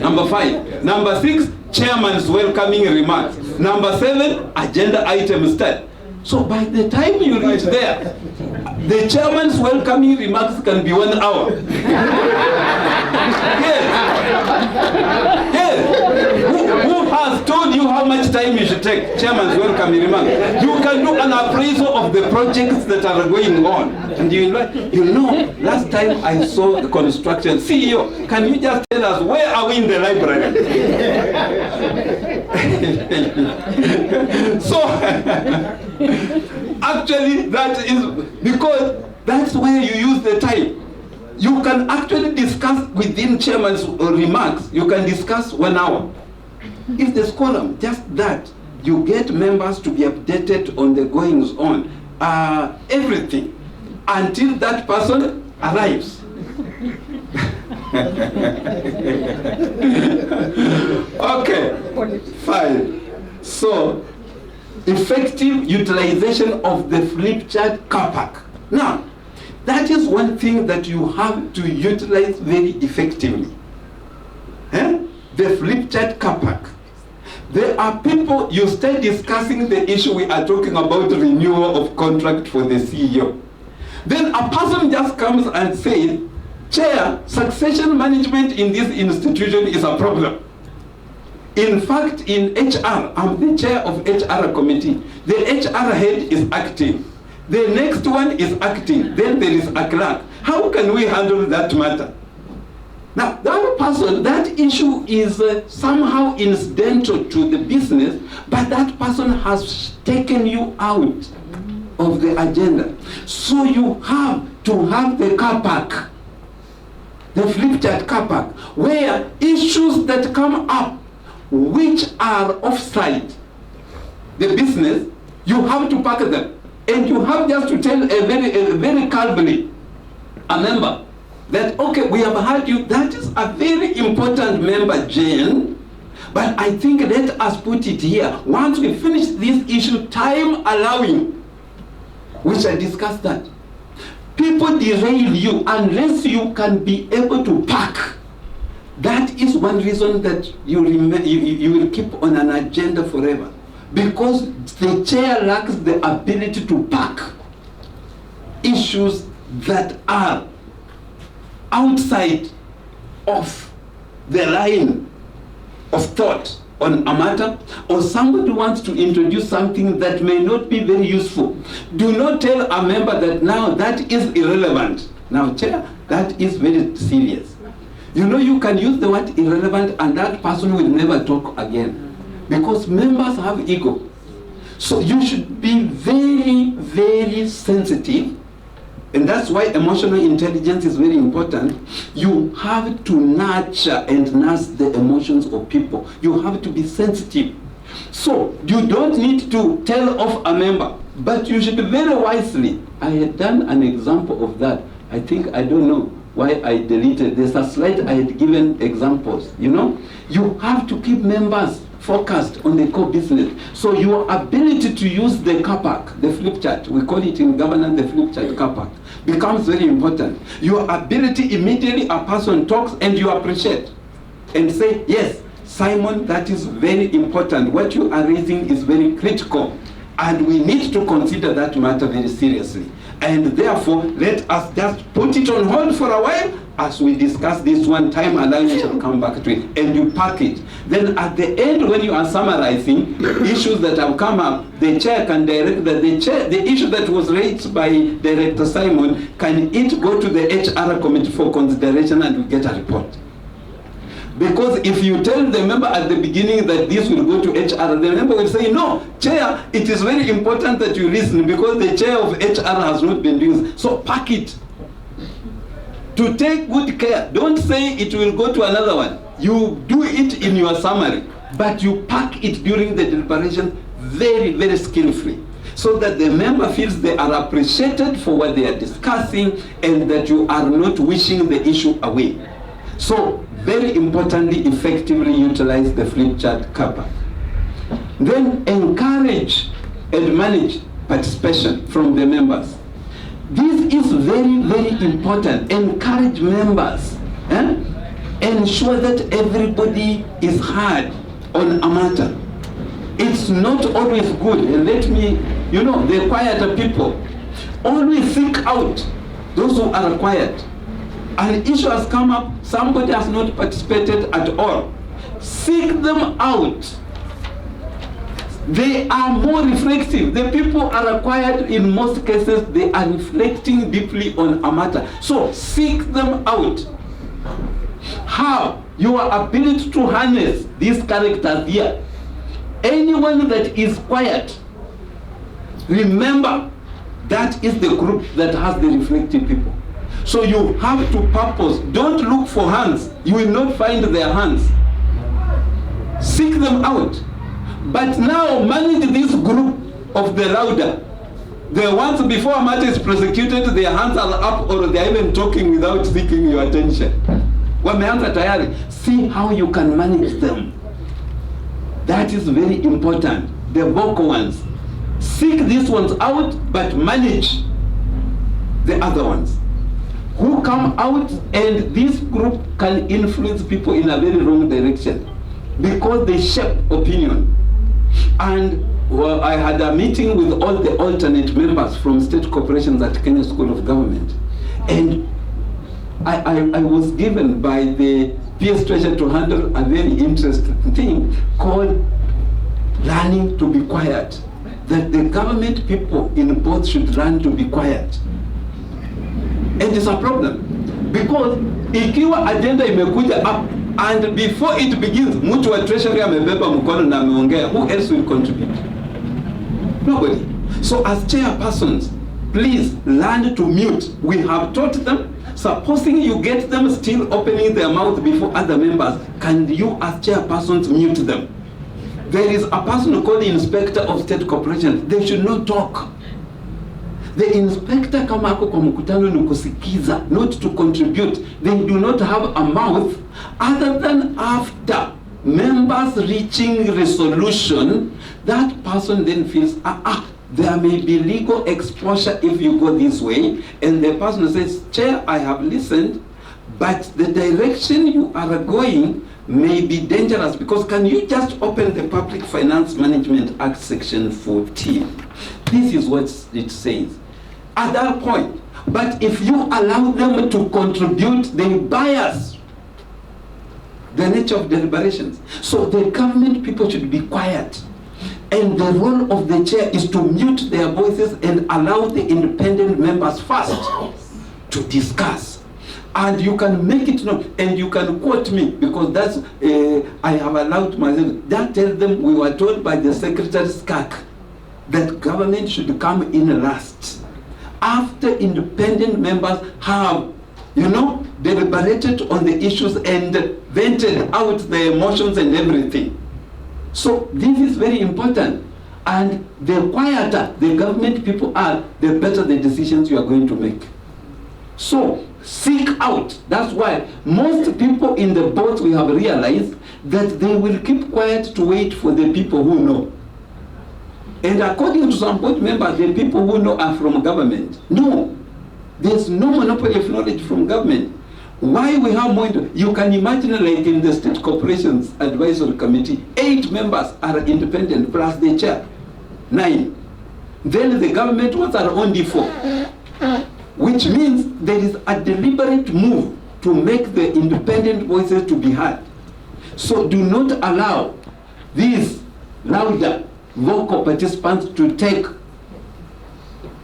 Number 5. Number 6, chairman's welcoming remarks. Number 7, agenda item start. So by the time you reach there, the chairman's welcoming remarks can be 1 hour. Yes. Who has told you how much time you should take? Chairman's welcoming remarks. You can do an appraisal of the projects that are going on. And last time I saw the construction. CEO, can you just tell us where are we in the library? So, actually, that is because that's where you use the time. You can actually discuss within chairman's remarks, you can discuss 1 hour. If there's quorum, just that, you get members to be updated on the goings on, everything, until that person arrives. Okay, fine. So, effective utilization of the flip chart car park. Now, that is one thing that you have to utilize very effectively. The flip chart car park. There are people, you start discussing the issue we are talking about, renewal of contract for the CEO. Then a person just comes and says, Chair, succession management in this institution is a problem. In fact, in HR, I'm the chair of HR committee. The HR head is acting. The next one is acting. Then there is a clerk. How can we handle that matter? Now, the other person, that issue is somehow incidental to the business, but that person has taken you out of the agenda. So you have to have the car park, the flip chart car park, where issues that come up which are offside the business, you have to pack them. And you have just to tell a very calmly a member that, okay, we have heard you, that is a very important member, Jane, but I think let us put it here. Once we finish this issue, time allowing, we shall discuss that. People derail you unless you can be able to pack. That is one reason that you will keep on an agenda forever. Because the chair lacks the ability to pack issues that are outside of the line of thought on a matter, or somebody wants to introduce something that may not be very useful. Do not tell a member that now that is irrelevant. Now, Chair, that is very serious. You can use the word irrelevant and that person will never talk again. Because members have ego. So you should be very, very sensitive. And that's why emotional intelligence is very important. You have to nurture and nurse the emotions of people. You have to be sensitive. So you don't need to tell off a member, but you should very wisely. I had done an example of that. I don't know why I deleted. There's a slide I had given examples. You have to keep members focused on the core business. So your ability to use the car park, the flip chart, we call it in governance the flip chart car park, becomes very important. Your ability, immediately a person talks and you appreciate and say, yes, Simon, that is very important. What you are raising is very critical. And we need to consider that matter very seriously. And therefore, let us just put it on hold for a while as we discuss this one time, allowing you to come back to it, and you pack it. Then at the end, when you are summarizing issues that have come up, the chair can direct that the issue that was raised by Director Simon, can it go to the HR committee for consideration and we get a report? Because if you tell the member at the beginning that this will go to HR, the member will say, no, chair, it is very important that you listen because the chair of HR has not been doing. So pack it. To take good care. Don't say it will go to another one. You do it in your summary, but you pack it during the deliberation very, very skillfully, so that the member feels they are appreciated for what they are discussing and that you are not wishing the issue away. So, very importantly, effectively utilize the flip chart cover. Then encourage and manage participation from the members. This is very, very important. Encourage members. Ensure that everybody is heard on a matter. It's not always good. And let me, the quieter people, always seek out those who are quiet. An issue has come up, somebody has not participated at all. Seek them out. They are more reflective. The people are quiet in most cases. They are reflecting deeply on a matter. So seek them out. How? Your ability to harness these characters here. Anyone that is quiet, remember that is the group that has the reflective people. So you have to purpose. Don't look for hands. You will not find their hands. Seek them out. But now manage this group of the louder. The ones before a matter is prosecuted, their hands are up or they are even talking without seeking your attention. Wameanza tayari. See how you can manage them. That is very important. The vocal ones. Seek these ones out, but manage the other ones who come out, and this group can influence people in a very wrong direction because they shape opinion. And I had a meeting with all the alternate members from state corporations at Kenya School of Government, and I was given by the PS Treasurer to handle a very interesting thing called learning to be quiet. That the government people in both should learn to be quiet. And it's a problem because ikiwa agenda imekuja up and before it begins, mtu wa treasury amebeba mkono na ameongea, who else will contribute? Nobody. So as chairpersons, please learn to mute. We have taught them. Supposing you get them still opening their mouth before other members, can you as chairpersons mute them? There is a person called the Inspector of State Corporations. They should not talk. The inspector kama ako kwa mkutano ni kusikiza, not to contribute. They do not have a mouth other than after members reaching resolution, that person then feels, there may be legal exposure if you go this way. And the person says, Chair, I have listened, but the direction you are going may be dangerous because can you just open the Public Finance Management Act section 14? This is what it says. At that point, but if you allow them to contribute, they bias the nature of deliberations. So the government people should be quiet. And the role of the chair is to mute their voices and allow the independent members first to discuss. And you can make it known, and you can quote me, because that's, I have allowed myself, that tells them we were told by the Secretary SCAC that government should come in last. After independent members have, deliberated on the issues and vented out their emotions and everything. So this is very important. And the quieter the government people are, the better the decisions you are going to make. So seek out. That's why most people in the board, we have realized that they will keep quiet to wait for the people who know. And according to some board members, the people who know are from government. No, there's no monopoly of knowledge from government. Why we have more? You can imagine, like in the State Corporations Advisory Committee, 8 members are independent plus the chair, 9. Then the government ones are only 4, which means there is a deliberate move to make the independent voices to be heard. So do not allow these louder vocal participants to take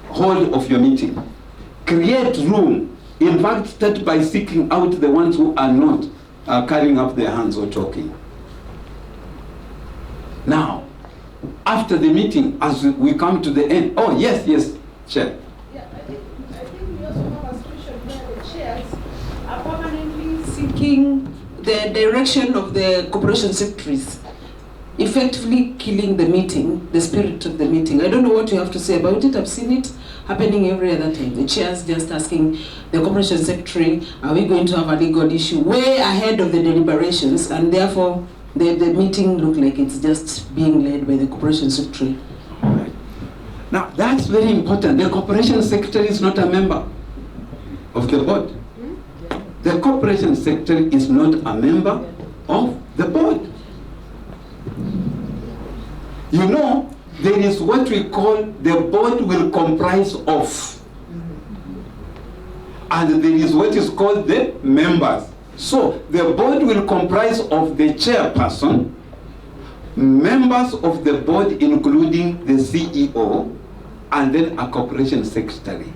hold of your meeting. Create room. In fact, start by seeking out the ones who are not carrying up their hands or talking. Now, after the meeting, as we come to the end, oh yes, Chair. Yeah, I think we also have a situation where the chairs are permanently seeking the direction of the corporation secretaries, effectively killing the meeting, the spirit of the meeting. I don't know what you have to say about it. I've seen it happening every other time. The chairs just asking the corporation secretary, are we going to have a legal issue way ahead of the deliberations, and therefore the meeting look like it's just being led by the corporation secretary. Right. Now that's very important. The corporation secretary is not a member of the board. The corporation secretary is not a member of the board. You know, there is what we call the board will comprise of, and there is what is called the members. So the board will comprise of the chairperson, members of the board including the CEO, and then a corporation secretary.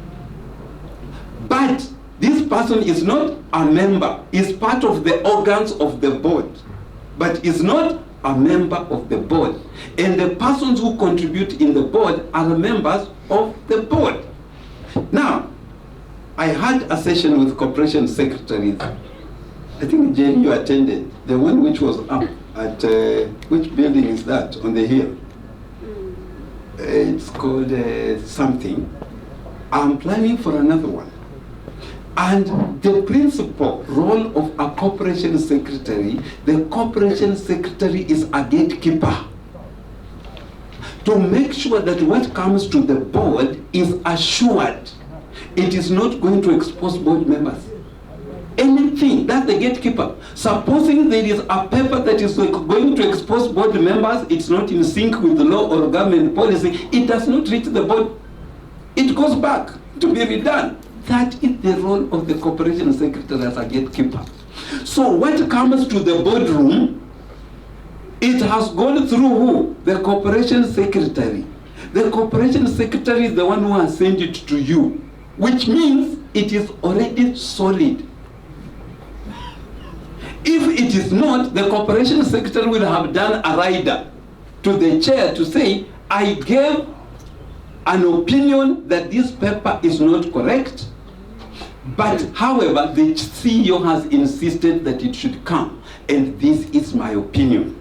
But this person is not a member, is part of the organs of the board, but is not a member of the board. And the persons who contribute in the board are members of the board. Now, I had a session with corporation secretaries. I think, Jerry, you attended. The one which was up at, which building is that on the hill? It's called something. I'm planning for another one. And the principal role of a corporation secretary, the corporation secretary is a gatekeeper to make sure that what comes to the board is assured. It is not going to expose board members. Anything, that's the gatekeeper. Supposing there is a paper that is going to expose board members, it's not in sync with the law or government policy, it does not reach the board. It goes back to be redone. That is the role of the corporation secretary as a gatekeeper. So what comes to the boardroom, it has gone through who? The corporation secretary. The corporation secretary is the one who has sent it to you, which means it is already solid. If it is not, the corporation secretary will have done a rider to the chair to say, I gave an opinion that this paper is not correct, but however, the CEO has insisted that it should come, and this is my opinion.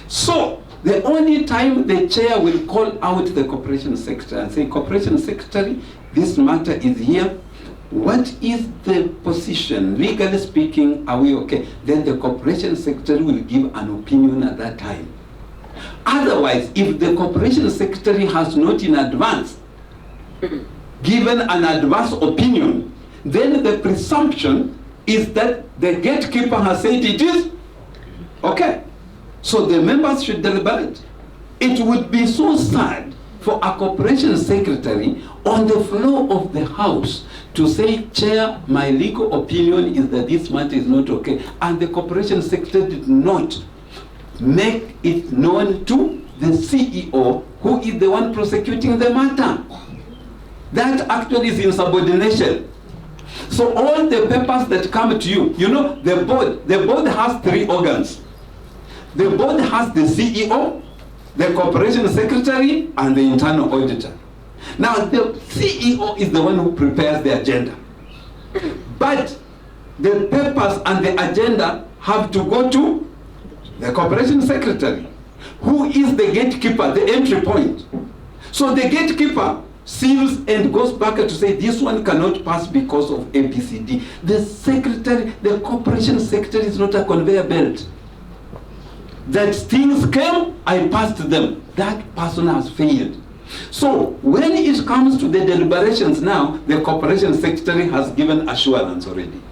So, the only time the chair will call out the corporation secretary and say, corporation secretary, this matter is here. What is the position? Legally speaking, are we okay? Then the corporation secretary will give an opinion at that time. Otherwise, if the corporation secretary has not in advance given an adverse opinion, then the presumption is that the gatekeeper has said it is okay. So the members should deliberate. It would be so sad for a corporation secretary on the floor of the house to say, Chair, my legal opinion is that this matter is not okay, and the corporation secretary did not make it known to the CEO, who is the one prosecuting the matter. That actually is insubordination. So all the papers that come to you, you know, the board has 3 organs. The board has the CEO, the corporation secretary, and the internal auditor. Now, the CEO is the one who prepares the agenda. But the papers and the agenda have to go to the corporation secretary, who is the gatekeeper, the entry point. So the gatekeeper seals and goes back to say this one cannot pass because of ABCD. The secretary, the corporation secretary is not a conveyor belt. That things came, I passed them. That person has failed. So when it comes to the deliberations now, the corporation secretary has given assurance already.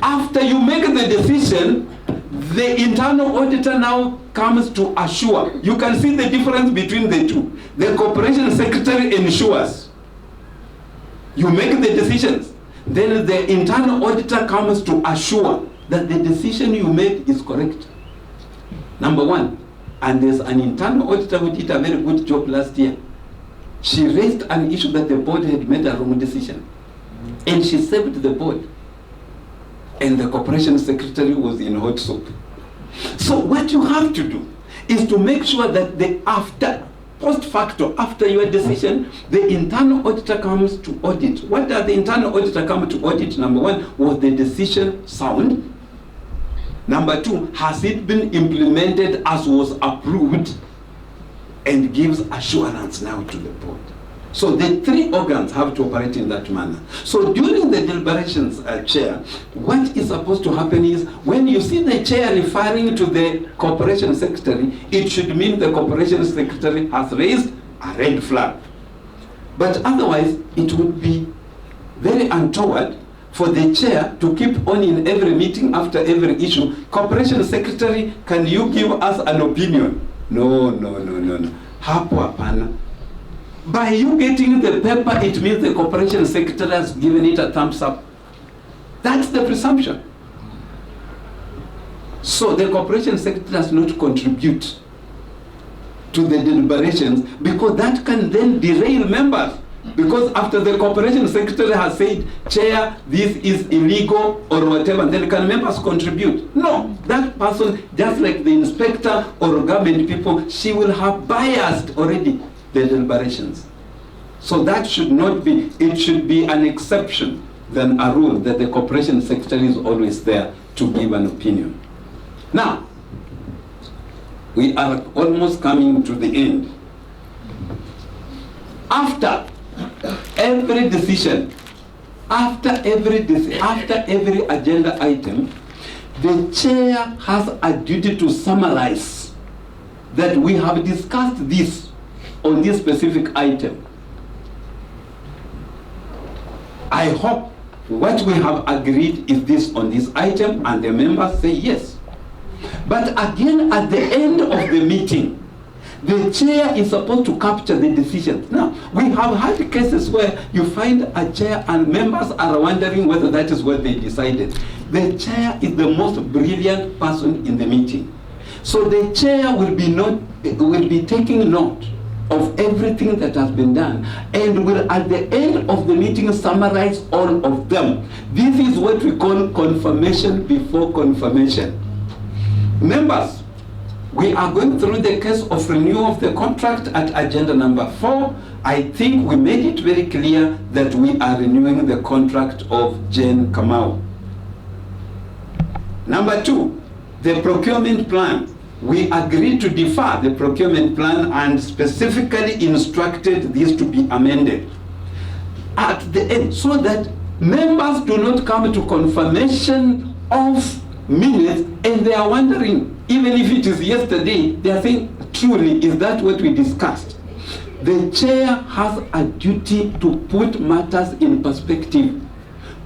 After you make the decision, the internal auditor now comes to assure. You can see the difference between the two. The corporation secretary ensures. You make the decisions. Then the internal auditor comes to assure that the decision you made is correct. Number one. And there's an internal auditor who did a very good job last year. She raised an issue that the board had made a wrong decision. And she saved the board. And the corporation secretary was in hot soup. So what you have to do is to make sure that post facto, after your decision, the internal auditor comes to audit. What does the internal auditor come to audit? Number one, was the decision sound? Number two, has it been implemented as was approved? And gives assurance now to the board. So the three organs have to operate in that manner. So during the deliberations, Chair, what is supposed to happen is when you see the chair referring to the corporation secretary, it should mean the corporation secretary has raised a red flag. But otherwise, it would be very untoward for the chair to keep on in every meeting after every issue. Corporation secretary, can you give us an opinion? No. Hapo hapana. By you getting the paper, it means the corporation secretary has given it a thumbs up. That's the presumption. So the corporation secretary does not contribute to the deliberations because that can then derail members. Because after the corporation secretary has said, Chair, this is illegal or whatever, then can members contribute? No, that person, just like the inspector or government people, she will have biased already the deliberations. So that should not be, it should be an exception than a rule that the corporation secretary is always there to give an opinion. Now, we are almost coming to the end. After every decision, after every agenda item, the chair has a duty to summarize that we have discussed this on this specific item. I hope what we have agreed is this on this item, and the members say yes. But again, at the end of the meeting, the chair is supposed to capture the decision. Now, we have had cases where you find a chair and members are wondering whether that is what they decided. The chair is the most brilliant person in the meeting. So the chair will be taking note of everything that has been done and will at the end of the meeting summarize all of them. This is what we call confirmation before confirmation. Members, we are going through the case of renewal of the contract at agenda number 4. I think we made it very clear that we are renewing the contract of Jane Kamau. Number 2, the procurement plan. We agreed to defer the procurement plan and specifically instructed this to be amended at the end so that members do not come to confirmation of minutes and they are wondering, even if it is yesterday, they are saying, truly, is that what we discussed? The chair has a duty to put matters in perspective.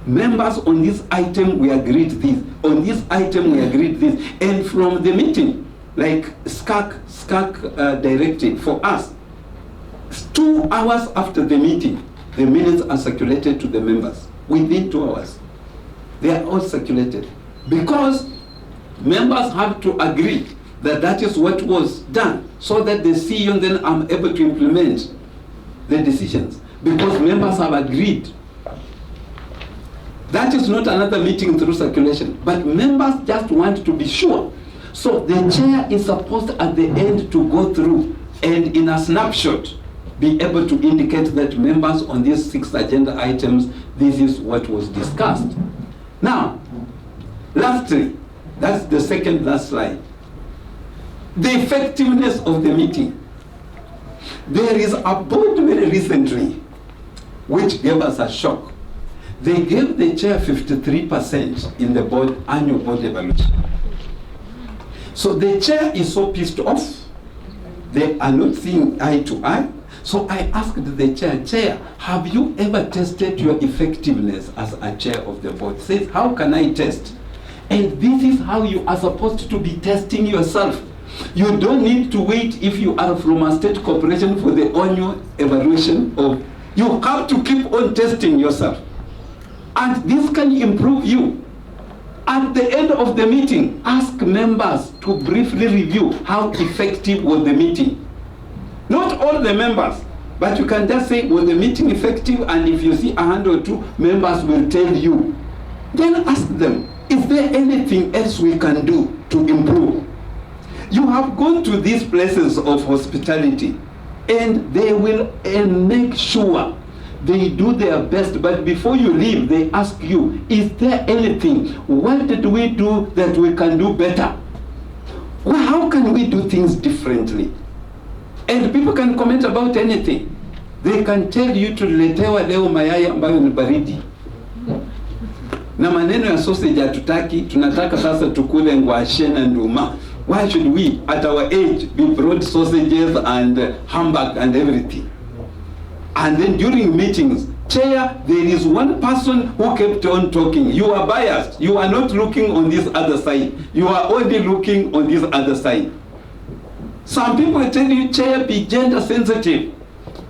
Members, on this item we agreed this, on this item we agreed this, and from the meeting, like SCAC directive for us, 2 hours after the meeting, the minutes are circulated to the members. Within 2 hours, they are all circulated. Because members have to agree that that is what was done, so that the CEO then are able to implement the decisions. Because members have agreed. That is not another meeting through circulation, but members just want to be sure. So the chair is supposed at the end to go through and in a snapshot be able to indicate that members on these 6 agenda items, this is what was discussed. Now, lastly, that's the second last slide. The effectiveness of the meeting. There is a board very recently which gave us a shock. They gave the chair 53% in the board annual board evaluation. So the chair is so pissed off. They are not seeing eye to eye. So I asked the chair, have you ever tested your effectiveness as a chair of the board? Says, how can I test? And this is how you are supposed to be testing yourself. You don't need to wait if you are from a state corporation for the annual evaluation of, you have to keep on testing yourself. And this can improve you. At the end of the meeting, ask members to briefly review how effective was the meeting. Not all the members, but you can just say, was the meeting effective? And if you see a hand or two, members will tell you. Then ask them, is there anything else we can do to improve? You have gone to these places of hospitality, and they will make sure they do their best, but before you leave, they ask you, is there anything? What did we do that we can do better? Well, how can we do things differently? And people can comment about anything. They can tell you tuletewa leo mayai ambayo ni baridi. Na maneno ya sausage hatutaki, tunataka sasa tukule ngwashe na nduma. Why should we, at our age, be brought sausages and hamburg and everything? And then during meetings, chair, there is one person who kept on talking. You are biased. You are not looking on this other side. You are only looking on this other side. Some people tell you, chair, be gender sensitive.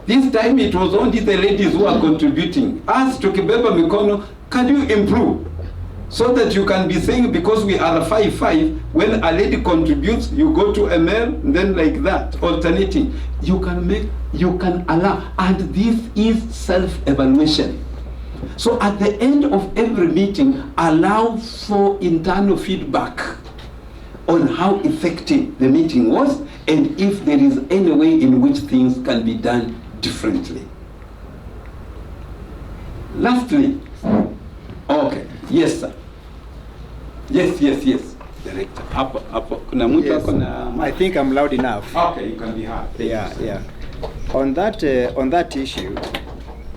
This time it was only the ladies who are contributing. Ask tukibeba mikono, can you improve? So that you can be saying, because we are a 5-5, when a lady contributes, you go to a male, then like that, alternating. You can allow, and this is self-evaluation. So at the end of every meeting, allow for internal feedback on how effective the meeting was, and if there is any way in which things can be done differently. Lastly, okay, yes sir. Yes. Director. I think I'm loud enough. Okay, you can be heard. Yeah. On that issue,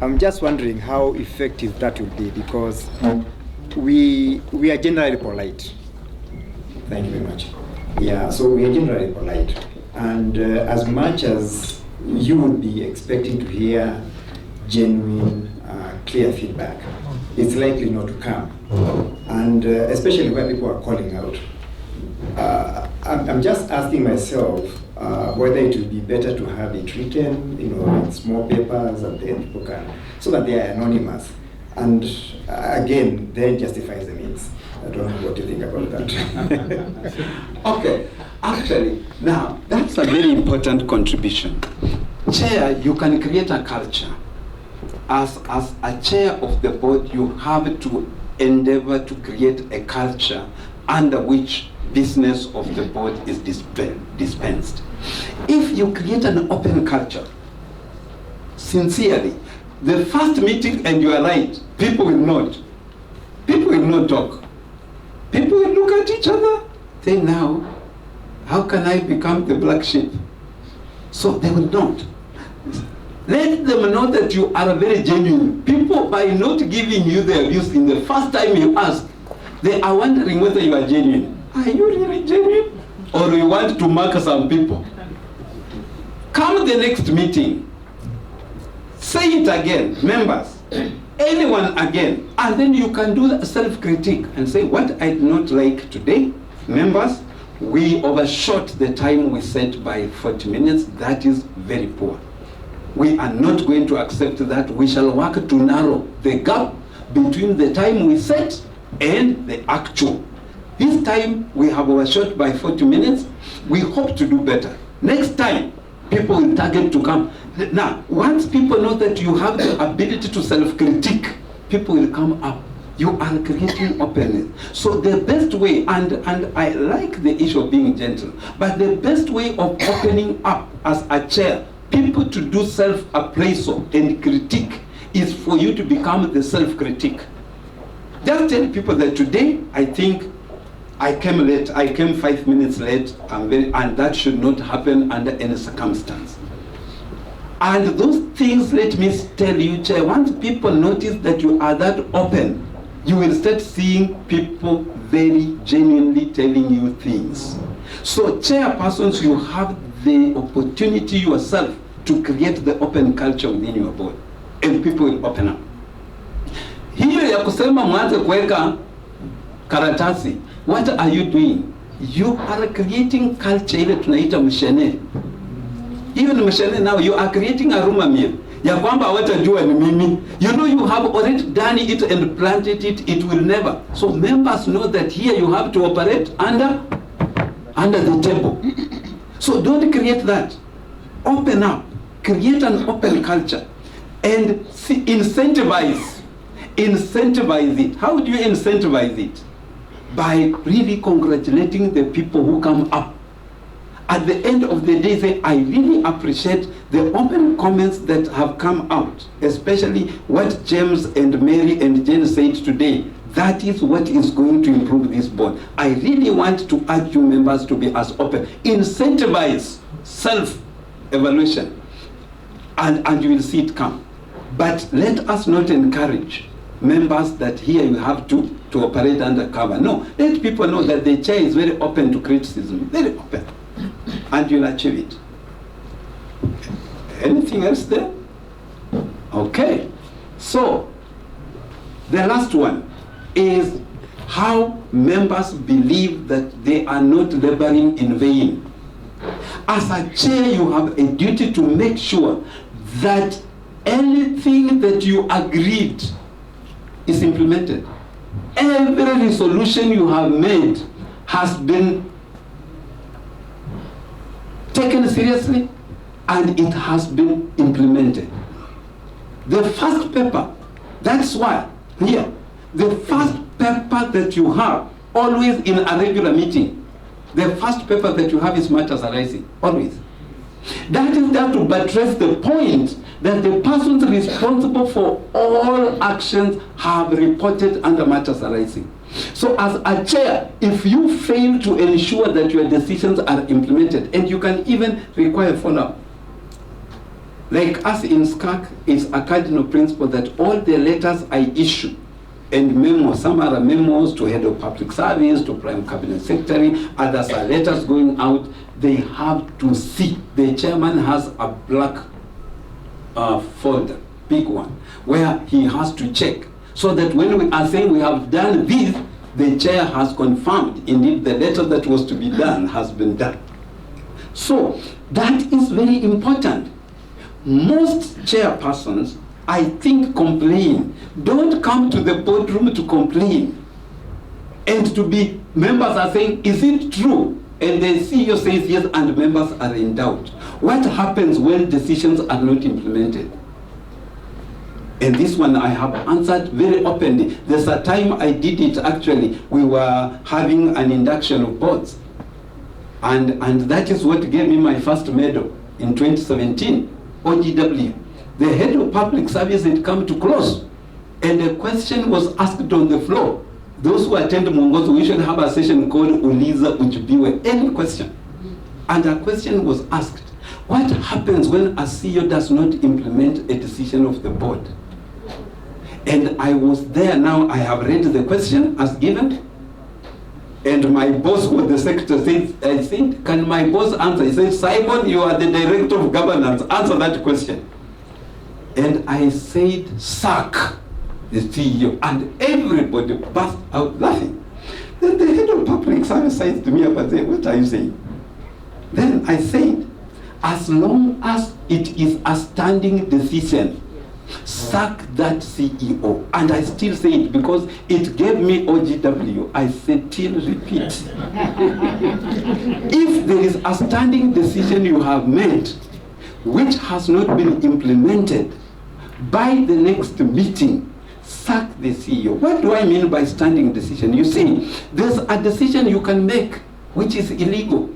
I'm just wondering how effective that will be, because we are generally polite. Thank you very much. Yeah, so we are generally polite, and as much as you would be expecting to hear genuine, clear feedback, it's likely not to come. And especially where people are calling out. I'm just asking myself whether it would be better to have it written, in small papers, and then people can, so that they are anonymous. And again, then justifies the means. I don't know what you think about that. Okay, actually, now that's a very important contribution. Chair, you can create a culture. As a chair of the board, you have to endeavor to create a culture under which business of the board is dispensed. If you create an open culture, sincerely, the first meeting, and you are right, people will not talk. People will look at each other, say, now, how can I become the black sheep? So they will not. Let them know that you are very genuine. People, by not giving you their views in the first time you ask, they are wondering whether you are genuine. Are you really genuine? Or you want to mark some people? Come the next meeting, say it again, members, anyone again, and then you can do self-critique and say, what I did not like today, members, we overshot the time we set by 40 minutes. That is very poor. We are not going to accept that. We shall work to narrow the gap between the time we set and the actual. This time we have overshot by 40 minutes. We hope to do better. Next time, people will target to come. Now, once people know that you have the ability to self-critique, people will come up. You are creating openness. So the best way, and I like the issue of being gentle, but the best way of opening up as a chair, people to do self-appraisal and critique, is for you to become the self-critique. Just tell people that today, I think I came late, I came 5 minutes late, and that should not happen under any circumstance. And those things, let me tell you, Chair, once people notice that you are that open, you will start seeing people very genuinely telling you things. So, chairpersons, you have the opportunity yourself to create the open culture within your board, and people will open up. Hiyo ya kusema mwanze kuweka karatasi, what are you doing? You are creating culture ile tunaita mshene. Hiyo ni mshene now, you are creating a rumor mill. Ya kwamba watajua ni mimi. You know you have already done it and planted it, it will never. So members know that here you have to operate under the table. So don't create that. Open up. Create an open culture. And incentivize it. How do you incentivize it? By really congratulating the people who come up. At the end of the day, say, I really appreciate the open comments that have come out, especially what James and Mary and Jane said today. That is what is going to improve this board. I really want to urge you members to be as open. Incentivize self-evaluation, and you will see it come. But let us not encourage members that here you have to operate under cover. No, let people know that the chair is very open to criticism, very open, and you'll achieve it. Anything else there? Okay, so the last one is how members believe that they are not laboring in vain. As a chair, you have a duty to make sure that anything that you agreed is implemented. Every resolution you have made has been taken seriously and it has been implemented. The first paper, that's why here, the first paper that you have, always in a regular meeting, the first paper that you have is matters arising, always. That is there to buttress the point that the persons responsible for all actions have reported under matters arising. So as a chair, if you fail to ensure that your decisions are implemented, and you can even require follow-up, like us in SCAC, it's a cardinal principle that all the letters I issue and memos, some are memos to head of public service, to prime cabinet secretary, others are letters going out, they have to see. The chairman has a black folder, big one, where he has to check, so that when we are saying we have done this, the chair has confirmed, indeed the letter that was to be done has been done. So that is very important. Most chairpersons, I think, complain. Don't come to the boardroom to complain. And to be, members are saying, is it true? And the CEO says yes, and members are in doubt. What happens when decisions are not implemented? And this one I have answered very openly. There's a time I did it, actually. We were having an induction of boards. And that is what gave me my first medal in 2017, OGW. The head of public service had come to close, and a question was asked on the floor. Those who attend Mongozo, we should have a session called Uliza Ujibiwe, any question. And a question was asked, what happens when a CEO does not implement a decision of the board? And I was there now, I have read the question as given, and my boss, who was the secretary, said, I think, can my boss answer? He said, Simon, you are the director of governance, answer that question. And I said, sack the CEO, and everybody burst out laughing. Then the head of public service said to me, what are you saying? Then I said, as long as it is a standing decision, sack that CEO. And I still say it because it gave me OGW. I still repeat. If there is a standing decision you have made which has not been implemented, by the next meeting, sack the CEO. What do I mean by standing decision? You see, there's a decision you can make which is illegal.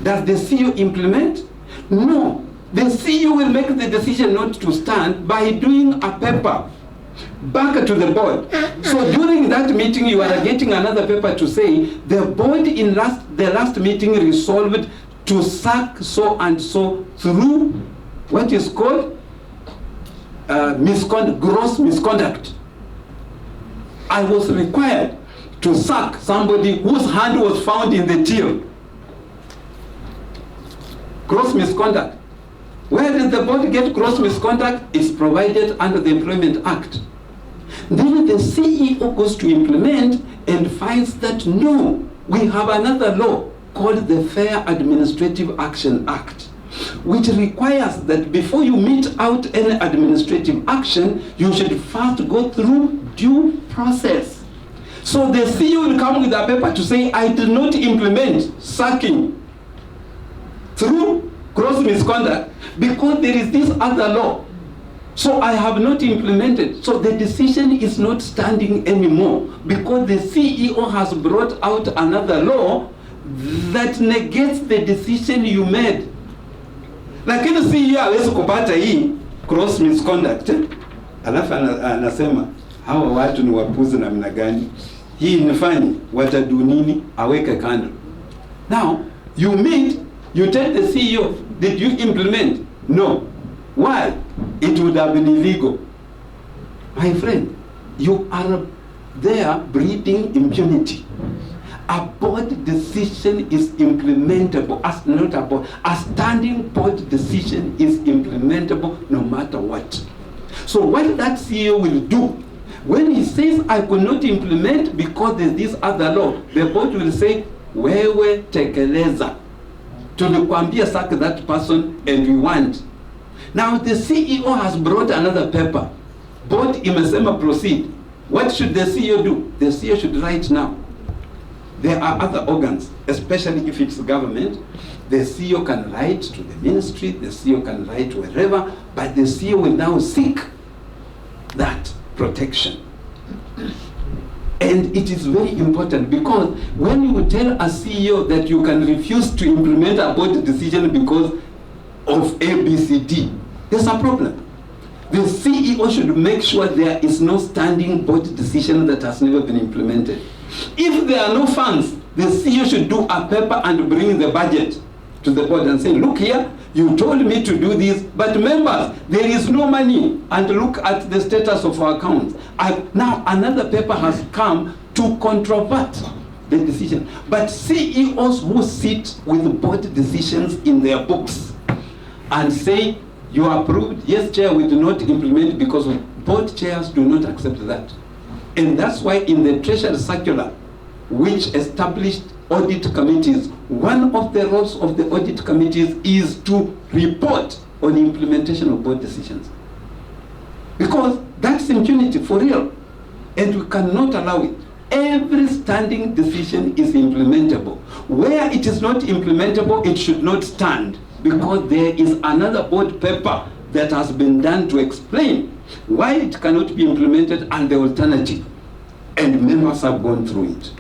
Does the CEO implement? No. The CEO will make the decision not to stand by doing a paper back to the board. So during that meeting, you are getting another paper to say the board in the last meeting resolved to sack so and so through what is called gross misconduct. I was required to sack somebody whose hand was found in the till. Gross misconduct. Where did the board get gross misconduct? It's provided under the Employment Act. Then the CEO goes to implement and finds that no, we have another law called the Fair Administrative Action Act, which requires that before you mete out any administrative action, you should first go through due process. So the CEO will come with a paper to say, I did not implement sacking through gross misconduct because there is this other law. So I have not implemented. So the decision is not standing anymore because the CEO has brought out another law that negates the decision you made. Lakini CEO hawezi kupata hii gross misconduct. Alafu anasema hawa watu ni wapuzi namna gani? Hii nifanye watadu nini? Aweke kando. Now you tell the CEO, did you implement? No. Why? It would have been illegal. My friend, you are there breeding impunity. A board decision is implementable, a standing board decision is implementable no matter what. So what that CEO will do, when he says I could not implement because there's this other law, the board will say, wewe tekeleza. Tulikwambia sack that person and we want. Now the CEO has brought another paper. Board imesema proceed. What should the CEO do? The CEO should write now. There are other organs, especially if it's government. The CEO can write to the ministry, the CEO can write wherever, but the CEO will now seek that protection. And it is very important because when you tell a CEO that you can refuse to implement a board decision because of ABCD, there's a problem. The CEO should make sure there is no standing board decision that has never been implemented. If there are no funds, the CEO should do a paper and bring the budget to the board and say, look here, you told me to do this, but members, there is no money, and look at the status of our accounts. Now another paper has come to controvert the decision. But CEOs who sit with board decisions in their books and say, you approved, yes chair, we do not implement because board chairs do not accept that. And that's why in the Treasury Circular, which established audit committees, one of the roles of the audit committees is to report on the implementation of board decisions. Because that's impunity for real, and we cannot allow it. Every standing decision is implementable. Where it is not implementable, it should not stand, because there is another board paper that has been done to explain why it cannot be implemented and the alternative. And members have gone through it.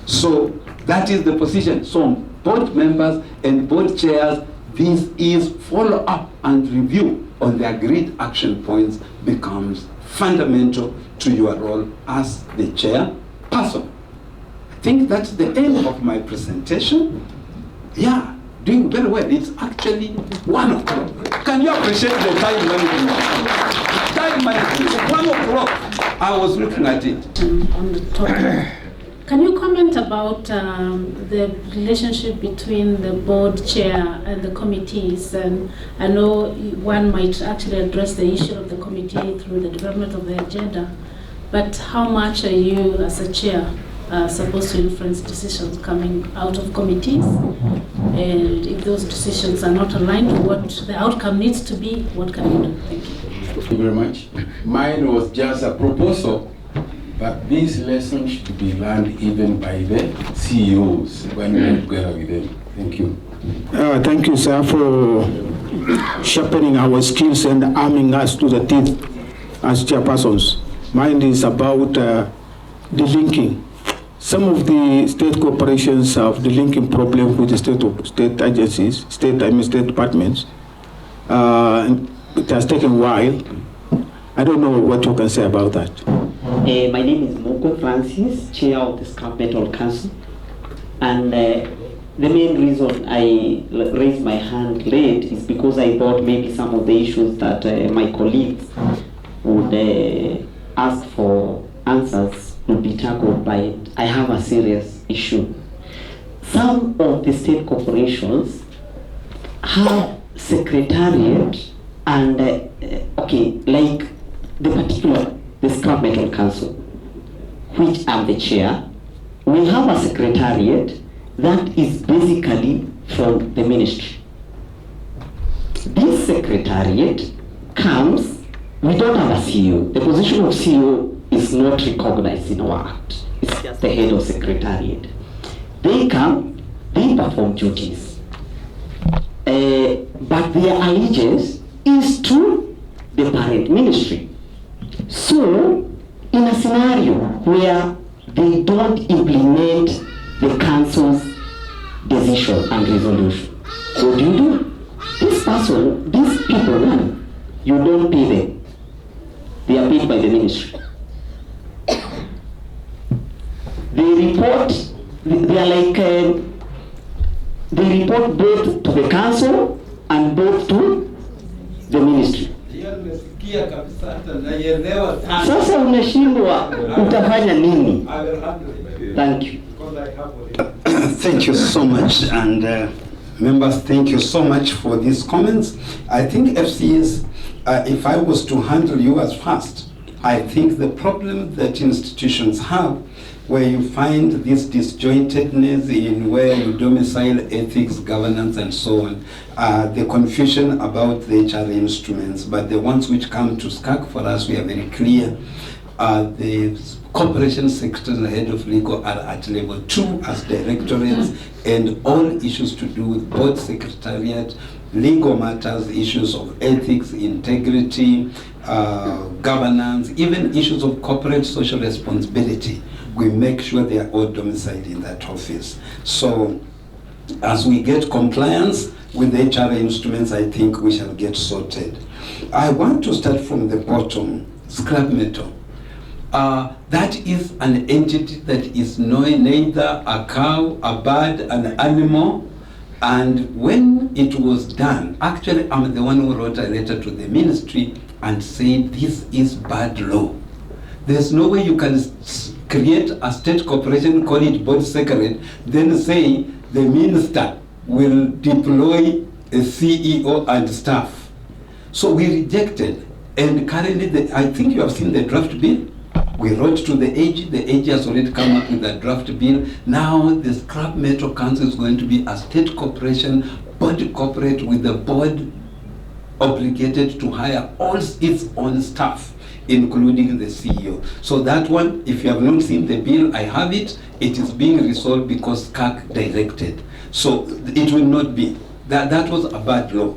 So that is the position. So board members and board chairs, this is follow up and review on the agreed action points becomes fundamental to your role as the chairperson. I think that's the end of my presentation. Yeah. Doing very well. It's actually 1 o'clock. Can you appreciate the time management? Time management. 1 o'clock. I was looking at it. On the topic, can you comment about the relationship between the board chair and the committees? And I know one might actually address the issue of the committee through the development of the agenda, but how much are you, as a chair, supposed to influence decisions coming out of committees? And if those decisions are not aligned to what the outcome needs to be, what can you do? Thank you. Thank you very much. Mine was just a proposal, but this lesson should be learned even by the CEOs when we work together with them. Thank you. Thank you, sir, for sharpening our skills and arming us to the teeth as chairpersons. Mine is about the linking. Some of the state corporations have the linking problem with the state agencies, state departments. It has taken a while. I don't know what you can say about that. My name is Moko Francis, Chair of the Scrap Metal Council. And the main reason I raised my hand late is because I thought maybe some of the issues that my colleagues would ask for answers would be tackled by it. I have a serious issue. Some of the state corporations have secretariat and, like the Scrap Metal Council, which I'm the chair. We have a secretariat that is basically from the ministry. This secretariat comes, we don't have a CEO. The position of CEO is not recognized in our act. It's just the head of secretariat. They come, they perform duties. But their allegiance is to the parent ministry. So, in a scenario where they don't implement the council's decision and resolution, what do? These people, you don't pay them. They are paid by the ministry. They report, they are like, they report both to the council and both to the ministry. Sasa unashindwa utafanya nini? Thank you. Thank you so much, and members, thank you so much for these comments. I think FCS, if I was to handle you as first, I think the problem that institutions have, where you find this disjointedness in where you domicile ethics, governance, and so on, the confusion about the HR instruments, but the ones which come to SCAC, for us, we are very clear. The corporation secretary and the head of legal are at level 2 as directorates, and all issues to do with board secretariat, legal matters, issues of ethics, integrity, governance, even issues of corporate social responsibility, we make sure they are all domiciled in that office. So as we get compliance with the HR instruments, I think we shall get sorted. I want to start from the bottom, scrap metal. That is an entity that is neither a cow, a bird, an animal. And when it was done, actually I'm the one who wrote a letter to the ministry and said this is bad law. There's no way you can create a state corporation, call it board secretary, then say the minister will deploy a CEO and staff. So we rejected, and currently, I think you have seen the draft bill. We wrote to the AG has already come up with a draft bill. Now the Scrap Metal Council is going to be a state corporation, body corporate with the board obligated to hire all its own staff, including the CEO. So that one, if you have not seen the bill, I have it. It is being resolved because SCAC directed. So it will not be. That was a bad law.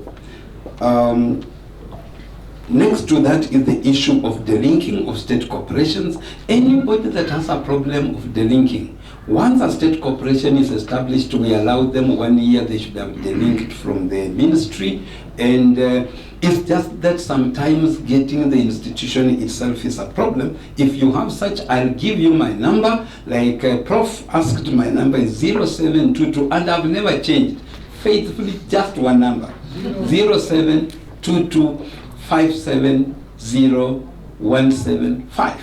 Next to that is the issue of delinking of state corporations. Anybody that has a problem of delinking, once a state corporation is established, we allow them 1 year, they should have delinked from the ministry. And it's just that sometimes getting the institution itself is a problem. If you have such, I'll give you my number. Like Prof asked, my number is 0722, and I've never changed. Faithfully, just one number, 0722 570-175.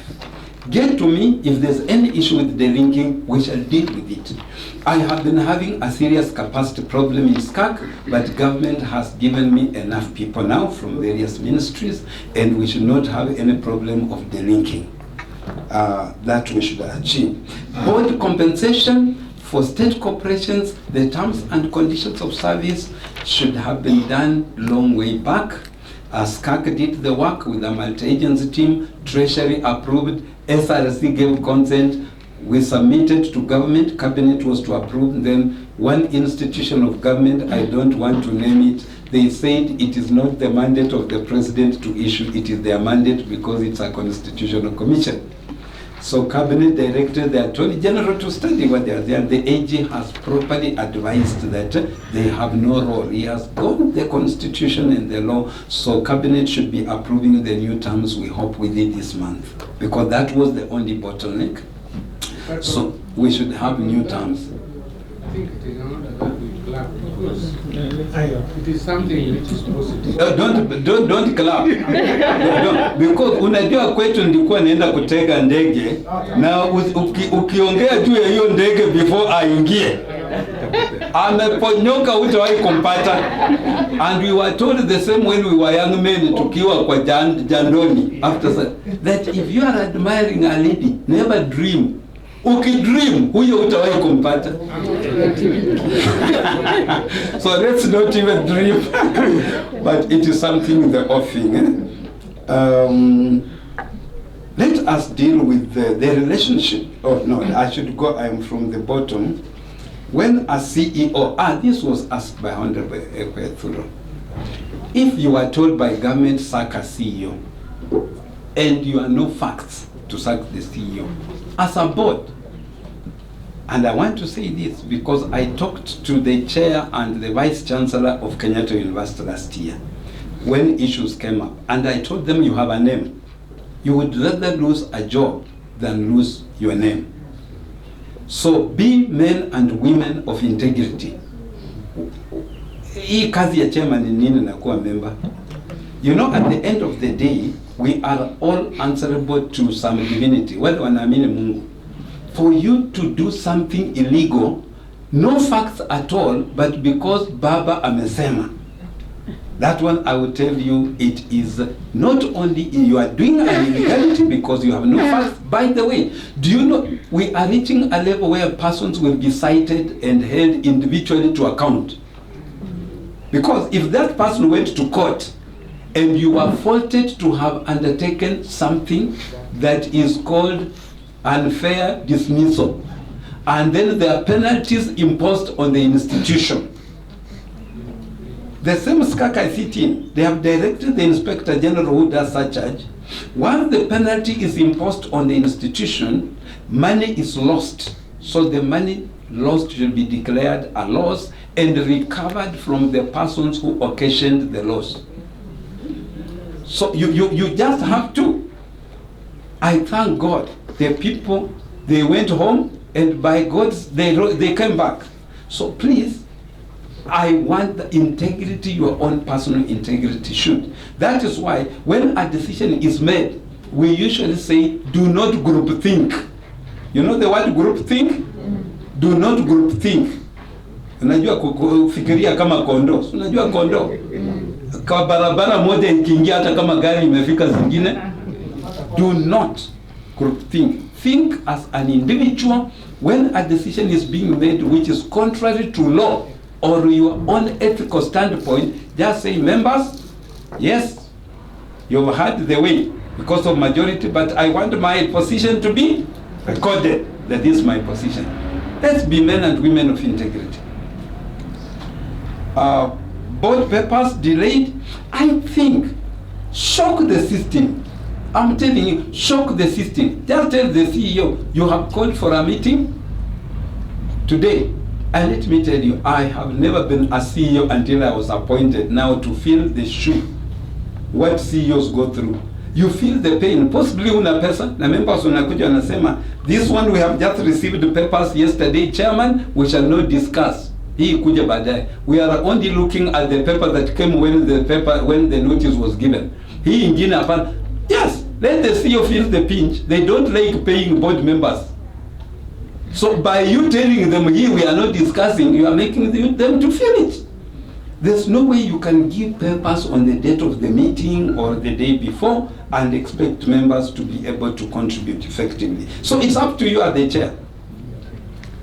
Get to me if there's any issue with the linking, we shall deal with it. I have been having a serious capacity problem in SCAC, but government has given me enough people now from various ministries, and we should not have any problem of delinking. That we should achieve. Board compensation for state corporations, the terms and conditions of service should have been done long way back. SCAC did the work with a multi-agency team, Treasury approved, SRC gave consent, we submitted to government, cabinet was to approve, then one institution of government, I don't want to name it, they said it is not the mandate of the president to issue, it is their mandate because it's a constitutional commission. So cabinet directed the Attorney General to study what they are there. The AG has properly advised that they have no role. He has gone the constitution and the law, so cabinet should be approving the new terms, we hope within this month, because that was the only bottleneck. So we should have new terms. think it is not that we clap because it is something which is positive. Don't clap. Don't. Because unajua kwetu ndikuwa naenda kutega ndege na ukiongea juu ya hiyo ndege before aingie ameponyoka utawahi kumpata. And we were told the same when we were young men tukiwa kwa jandoni after that if you are admiring a lady, never dream. Ukidream huyo utawahi kumpata. So let's not even dream. But it is something in the offing. Let us deal with the relationship. Oh no, I should go. I'm from the bottom. When a CEO, this was asked by Honorable Ekwethuro. If you are told by government sack a CEO, and you have no facts to sack the CEO, as a board, and I want to say this because I talked to the chair and the vice chancellor of Kenyatta University last year when issues came up, and I told them you have a name. You would rather lose a job than lose your name. So be men and women of integrity. Hii kazi ya chairman ni nini na kuwa member? You know, at the end of the day, we are all answerable to some divinity. Wale wanaamini Mungu. For you to do something illegal, no facts at all, but because Baba amesema. That one I will tell you, it is not only you are doing an illegality because you have no facts. By the way, do you know we are reaching a level where persons will be cited and held individually to account? Because if that person went to court and you are faulted to have undertaken something that is called unfair dismissal, and then there are penalties imposed on the institution. The same SCAC I sit in, they have directed the Inspector General who does such charge. Once the penalty is imposed on the institution, money is lost. So the money lost should be declared a loss and recovered from the persons who occasioned the loss. So you just have to. I thank God. The people, they went home and by God, they came back. So please, I want the integrity, your own personal integrity should. That is why when a decision is made, we usually say, do not group think. You know the word group think? Do not group think. Unajua kufikiria kama kondo. Unajua kondo. Kwa barabara moja ikiingia hata kama gari imefika zingine. Do not group think. Think as an individual when a decision is being made which is contrary to law or your own ethical standpoint. Just say, members, yes, you've had the way because of majority, but I want my position to be recorded that this is my position. Let's be men and women of integrity. Board papers delayed. I think shock the system. I'm telling you, shock the system. Just tell the CEO, you have called for a meeting today. And let me tell you, I have never been a CEO until I was appointed now to fill the shoe. What CEOs go through. You feel the pain. Possibly una pesa, na members unakuja wanasema, this one we have just received the papers yesterday, chairman, we shall not discuss. Hii kuja baadaye. We are only looking at the paper that came when the notice was given. Hii ingine hapana. Yes, let the CEO feel the pinch. They don't like paying board members. So by you telling them here we are not discussing, you are making them to feel it. There's no way you can give papers on the date of the meeting or the day before and expect members to be able to contribute effectively. So it's up to you as the chair.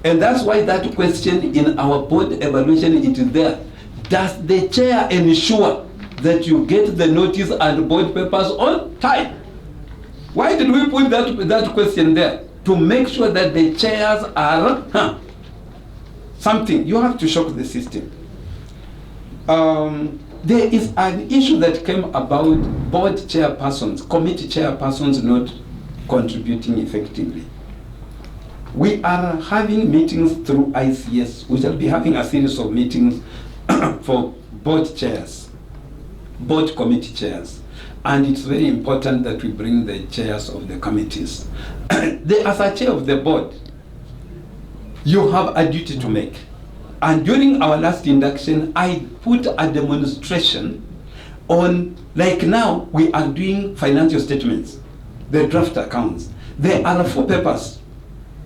And that's why that question in our board evaluation, it is there. Does the chair ensure that you get the notice and board papers on time? Why did we put that question there? To make sure that the chairs are something. You have to shock the system. There is an issue that came about board chairpersons, committee chairpersons not contributing effectively. We are having meetings through ICS. We shall be having a series of meetings for board chairs, board committee chairs. And it's very important that we bring the chairs of the committees. As a chair of the board, you have a duty to make. And during our last induction, I put a demonstration on, like now, we are doing financial statements, the draft accounts. There are 4 papers.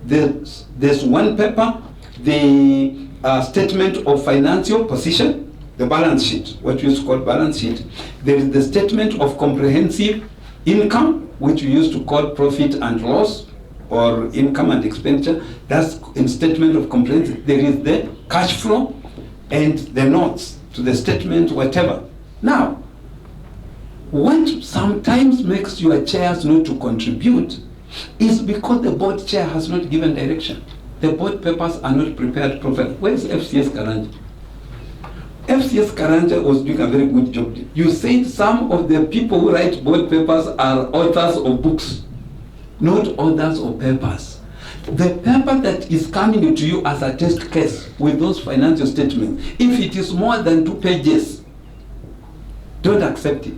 There's one paper, the statement of financial position, the balance sheet, what we used to call balance sheet. There is the statement of comprehensive income, which we used to call profit and loss, or income and expenditure. That's in statement of comprehensive. There is the cash flow and the notes to the statement, whatever. Now, what sometimes makes your chairs not to contribute is because the board chair has not given direction. The board papers are not prepared properly. Where's FCS Karanja? FCS Karanja was doing a very good job. You said some of the people who write board papers are authors of books, not authors of papers. The paper that is coming to you as a test case with those financial statements, if it is more than 2 pages, don't accept it.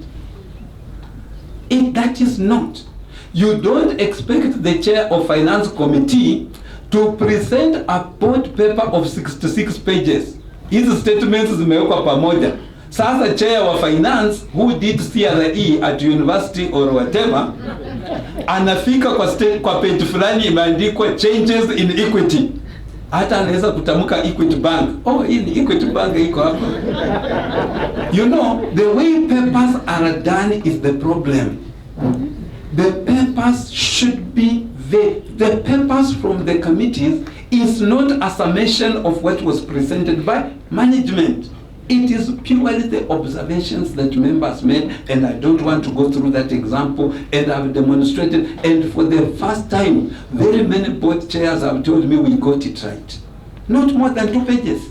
If that is not, you don't expect the chair of finance committee to present a board paper of 66 pages. Hizi statements zimewekwa pamoja. Sasa chair wa finance who did CRE at university or whatever, anafika kwa page fulani imeandikwa changes in equity. Hata anaweza kutamka Equity Bank. Oh, in Equity Bank iko hapa. You know, the way papers are done is the problem. The papers should be the papers from the committees is not a summation of what was presented by management. It is purely the observations that members made, and I don't want to go through that example, and I've demonstrated, and for the first time, very many board chairs have told me we got it right. Not more than 2 pages.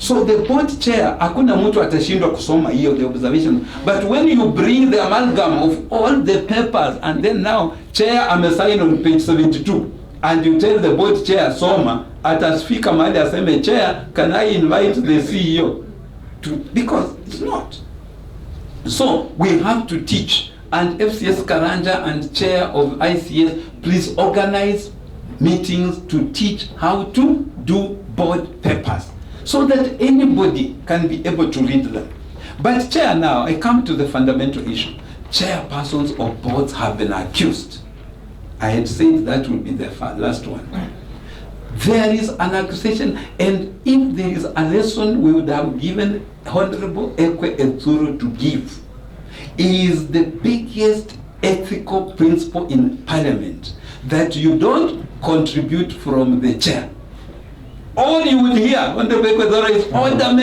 So the board chair, hakuna mtu atashindwa kusoma hiyo, the observation. But when you bring the amalgam of all the papers, and then now, chair amesign on page 72, and you tell the board chair, soma, atasfika mahali aseme, chair, can I invite the CEO? Because it's not. So we have to teach, and FCS Karanja and chair of ICS, please organize meetings to teach how to do board papers so that anybody can be able to read them. But chair, now I come to the fundamental issue. Chairpersons of boards have been accused. I had said that would be the last one. There is an accusation, and if there is a lesson we would have given Honorable Ekwe Etsuru to give, is the biggest ethical principle in Parliament, that you don't contribute from the chair. All you will hear, Honorable Ekwe Etsuru, is order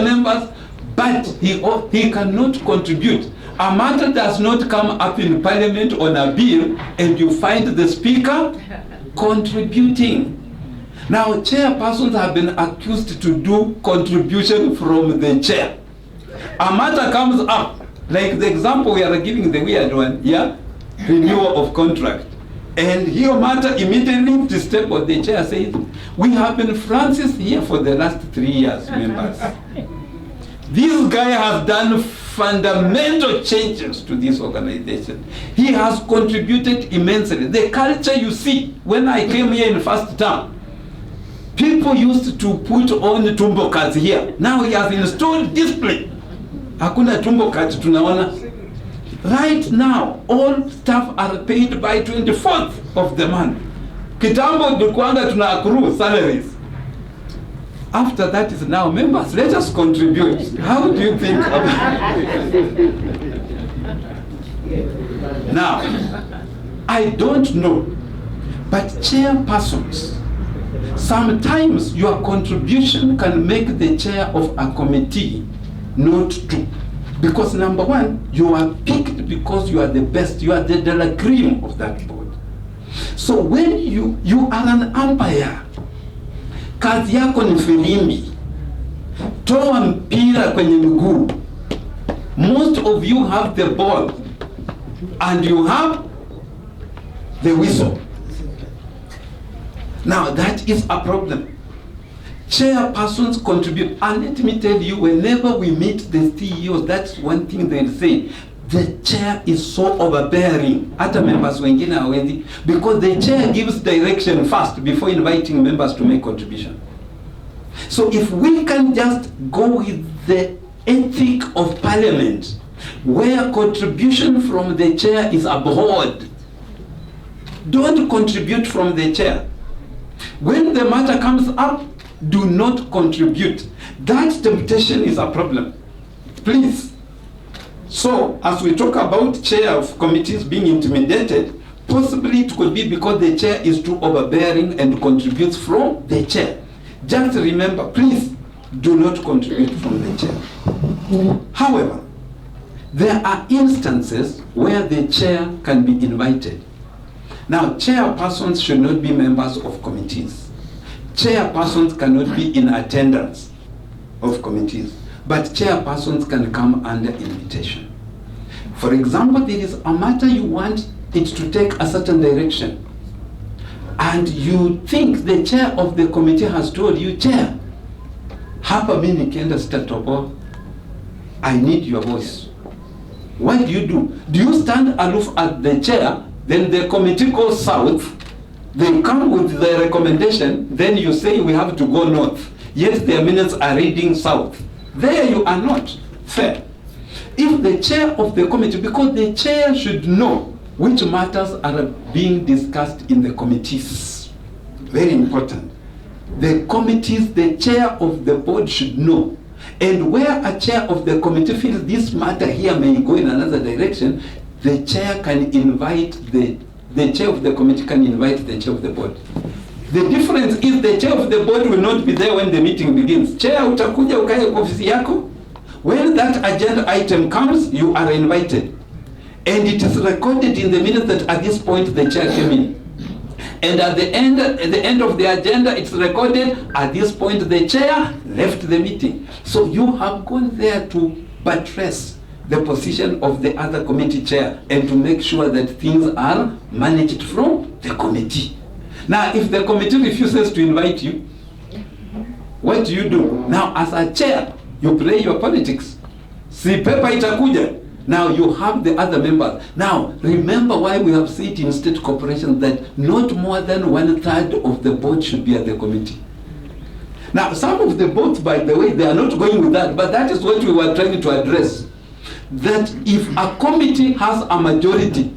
members, but he cannot contribute. A matter does not come up in Parliament on a bill, and you find the Speaker contributing. Now, chairpersons have been accused to do contribution from the chair. A matter comes up, like the example we are giving, the weird one, yeah? Renewal of contract. And here matter immediately to step on the chair says, we have been Francis here for the last 3 years, members. This guy has done fundamental changes to this organization. He has contributed immensely. The culture you see, when I came here in first term, people used to put on tumbo cards here. Now he has installed display. Hakuna tumbo cards tunaona. Right now, all staff are paid by 24th of the month. Kitambo tulikuanga tuna accrue salaries. After that is now, members, let us contribute. How do you think about it? Now, I don't know, but chairpersons, sometimes your contribution can make the chair of a committee not to. Because number one, you are picked because you are the best, you are the de la cream of that board. So when you are an umpire, kazi yako ni filimbi, toa mpira kwenye miguu. Most of you have the ball and you have the whistle. Now that is a problem. Chairpersons contribute, and let me tell you, whenever we meet the CEOs, that's one thing they'll say. The chair is so overbearing. Hata members wengine hawezi, because the chair gives direction first before inviting members to make contribution. So if we can just go with the ethic of Parliament, where contribution from the chair is abhorred, don't contribute from the chair. When the matter comes up, do not contribute. That temptation is a problem. Please. So, as we talk about chair of committees being intimidated, possibly it could be because the chair is too overbearing and contributes from the chair. Just remember, please, do not contribute from the chair. However, there are instances where the chair can be invited. Now, chairpersons should not be members of committees. Chairpersons cannot be in attendance of committees, but chairpersons can come under invitation. For example, there is a matter you want it to take a certain direction, and you think the chair of the committee has told you, Chair, hapa mimi nikienda statopo, I need your voice. What do? Do you stand aloof at the chair? Then the committee goes south, they come with the recommendation, then you say we have to go north, yet their minutes are reading south. There you are not fair. If the chair of the committee, because the chair should know which matters are being discussed in the committees. Very important. The committees, the chair of the board should know. And where a chair of the committee feels this matter here may go in another direction, the chair can invite the chair of the committee can invite the chair of the board. The difference is the chair of the board will not be there when the meeting begins. Chair, utakuja ukae kwa ofisi yako. When that agenda item comes, you are invited. And it is recorded in the minutes that at this point the chair came in. And at the end of the agenda, it's recorded at this point the chair left the meeting. So you have gone there to buttress the position of the other committee chair and to make sure that things are managed from the committee. Now, if the committee refuses to invite you, what do? Now, as a chair, you play your politics. Si pepa itakuja. Now you have the other members. Now, remember why we have said in state corporations that not more than 1/3 of the board should be at the committee. Now, some of the boards, by the way, they are not going with that, but that is what we were trying to address. That if a committee has a majority,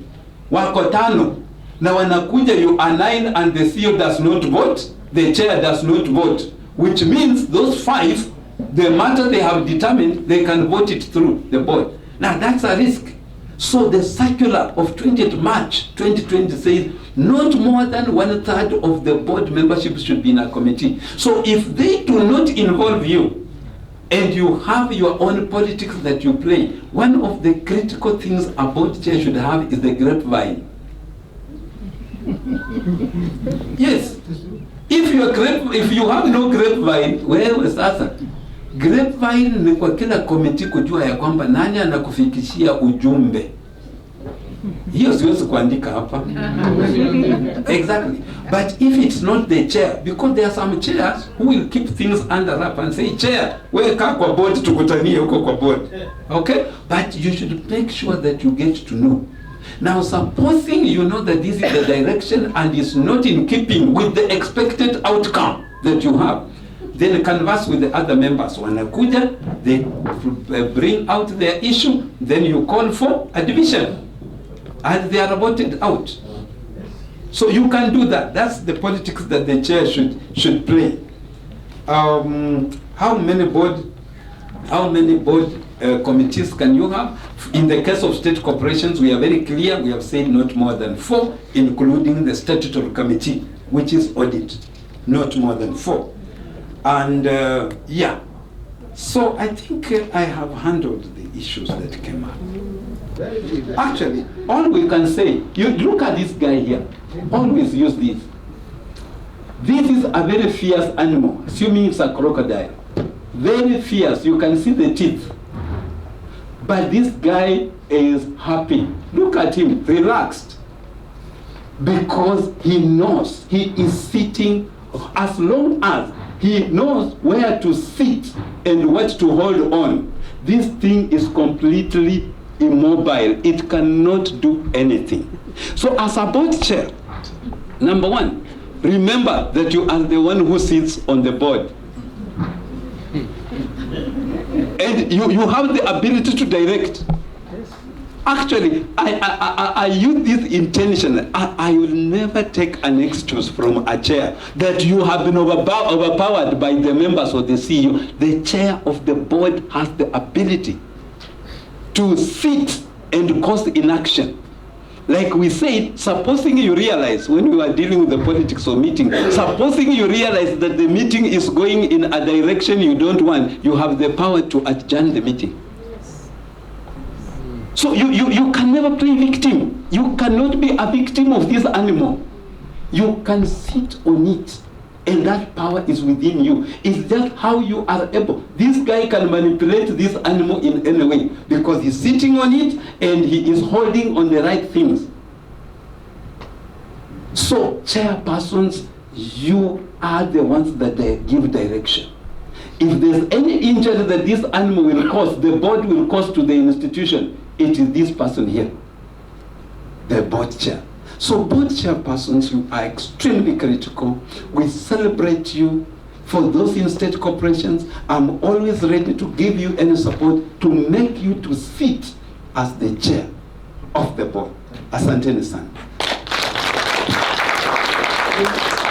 wako tano, na wanakuja you are 9 and the CEO does not vote, the chair does not vote, which means those 5, the matter they have determined, they can vote it through the board. Now that's a risk. So the circular of 20th March 2020 says not more than 1/3 of the board membership should be in a committee. So if they do not involve you, and you have your own politics that you play, one of the critical things a board chair should have is the grapevine. Yes. If you have no grapevine, wewe sasa. Grapevine ni kwa kila committee kujua ya kwamba nani anakufikishia ujumbe. Hiyo siwezi kuandika hapa. Exactly. But if it's not the chair, because there are some chairs who will keep things under wrap and say, Chair, weka kwa board tukutanie huko kwa board. Okay? But you should make sure that you get to know. Now, supposing you know that this is the direction and is not in keeping with the expected outcome that you have, then converse with the other members. Wanakuja, they bring out their issue, then you call for a division. And they are voted out. So you can do that. That's the politics that the chair should play. How many board committees can you have? In the case of state corporations, we are very clear. We have said not more than 4, including the statutory committee, which is audit. Not more than 4. And yeah. So I think I have handled the issues that came up. Actually, all we can say, you look at this guy here, always use this. This is a very fierce animal, assuming it's a crocodile. Very fierce, you can see the teeth. But this guy is happy. Look at him, relaxed. Because he knows he is sitting, as long as he knows where to sit and what to hold on. This thing is completely immobile. It cannot do anything. So as a board chair, number 1, remember that you are the one who sits on the board. you have the ability to direct. Actually, I use this intentionally. I will never take an excuse from a chair that you have been overpowered by the members of the CEO. The chair of the board has the ability to sit and cause inaction. Like we said, supposing you realize when we were dealing with the politics of meeting, supposing you realize that the meeting is going in a direction you don't want, you have the power to adjourn the meeting. So you can never play victim. You cannot be a victim of this animal. You can sit on it, and that power is within you. It's just how you are able. This guy can manipulate this animal in any way because he's sitting on it and he is holding on the right things. So, chairpersons, you are the ones that give direction. If there's any injury that this animal will cause, the board will cause to the institution, it is this person here, the board chair. So board chairpersons, you are extremely critical. We celebrate you. For those in state corporations, I'm always ready to give you any support to make you to sit as the chair of the board. Asanteni sana.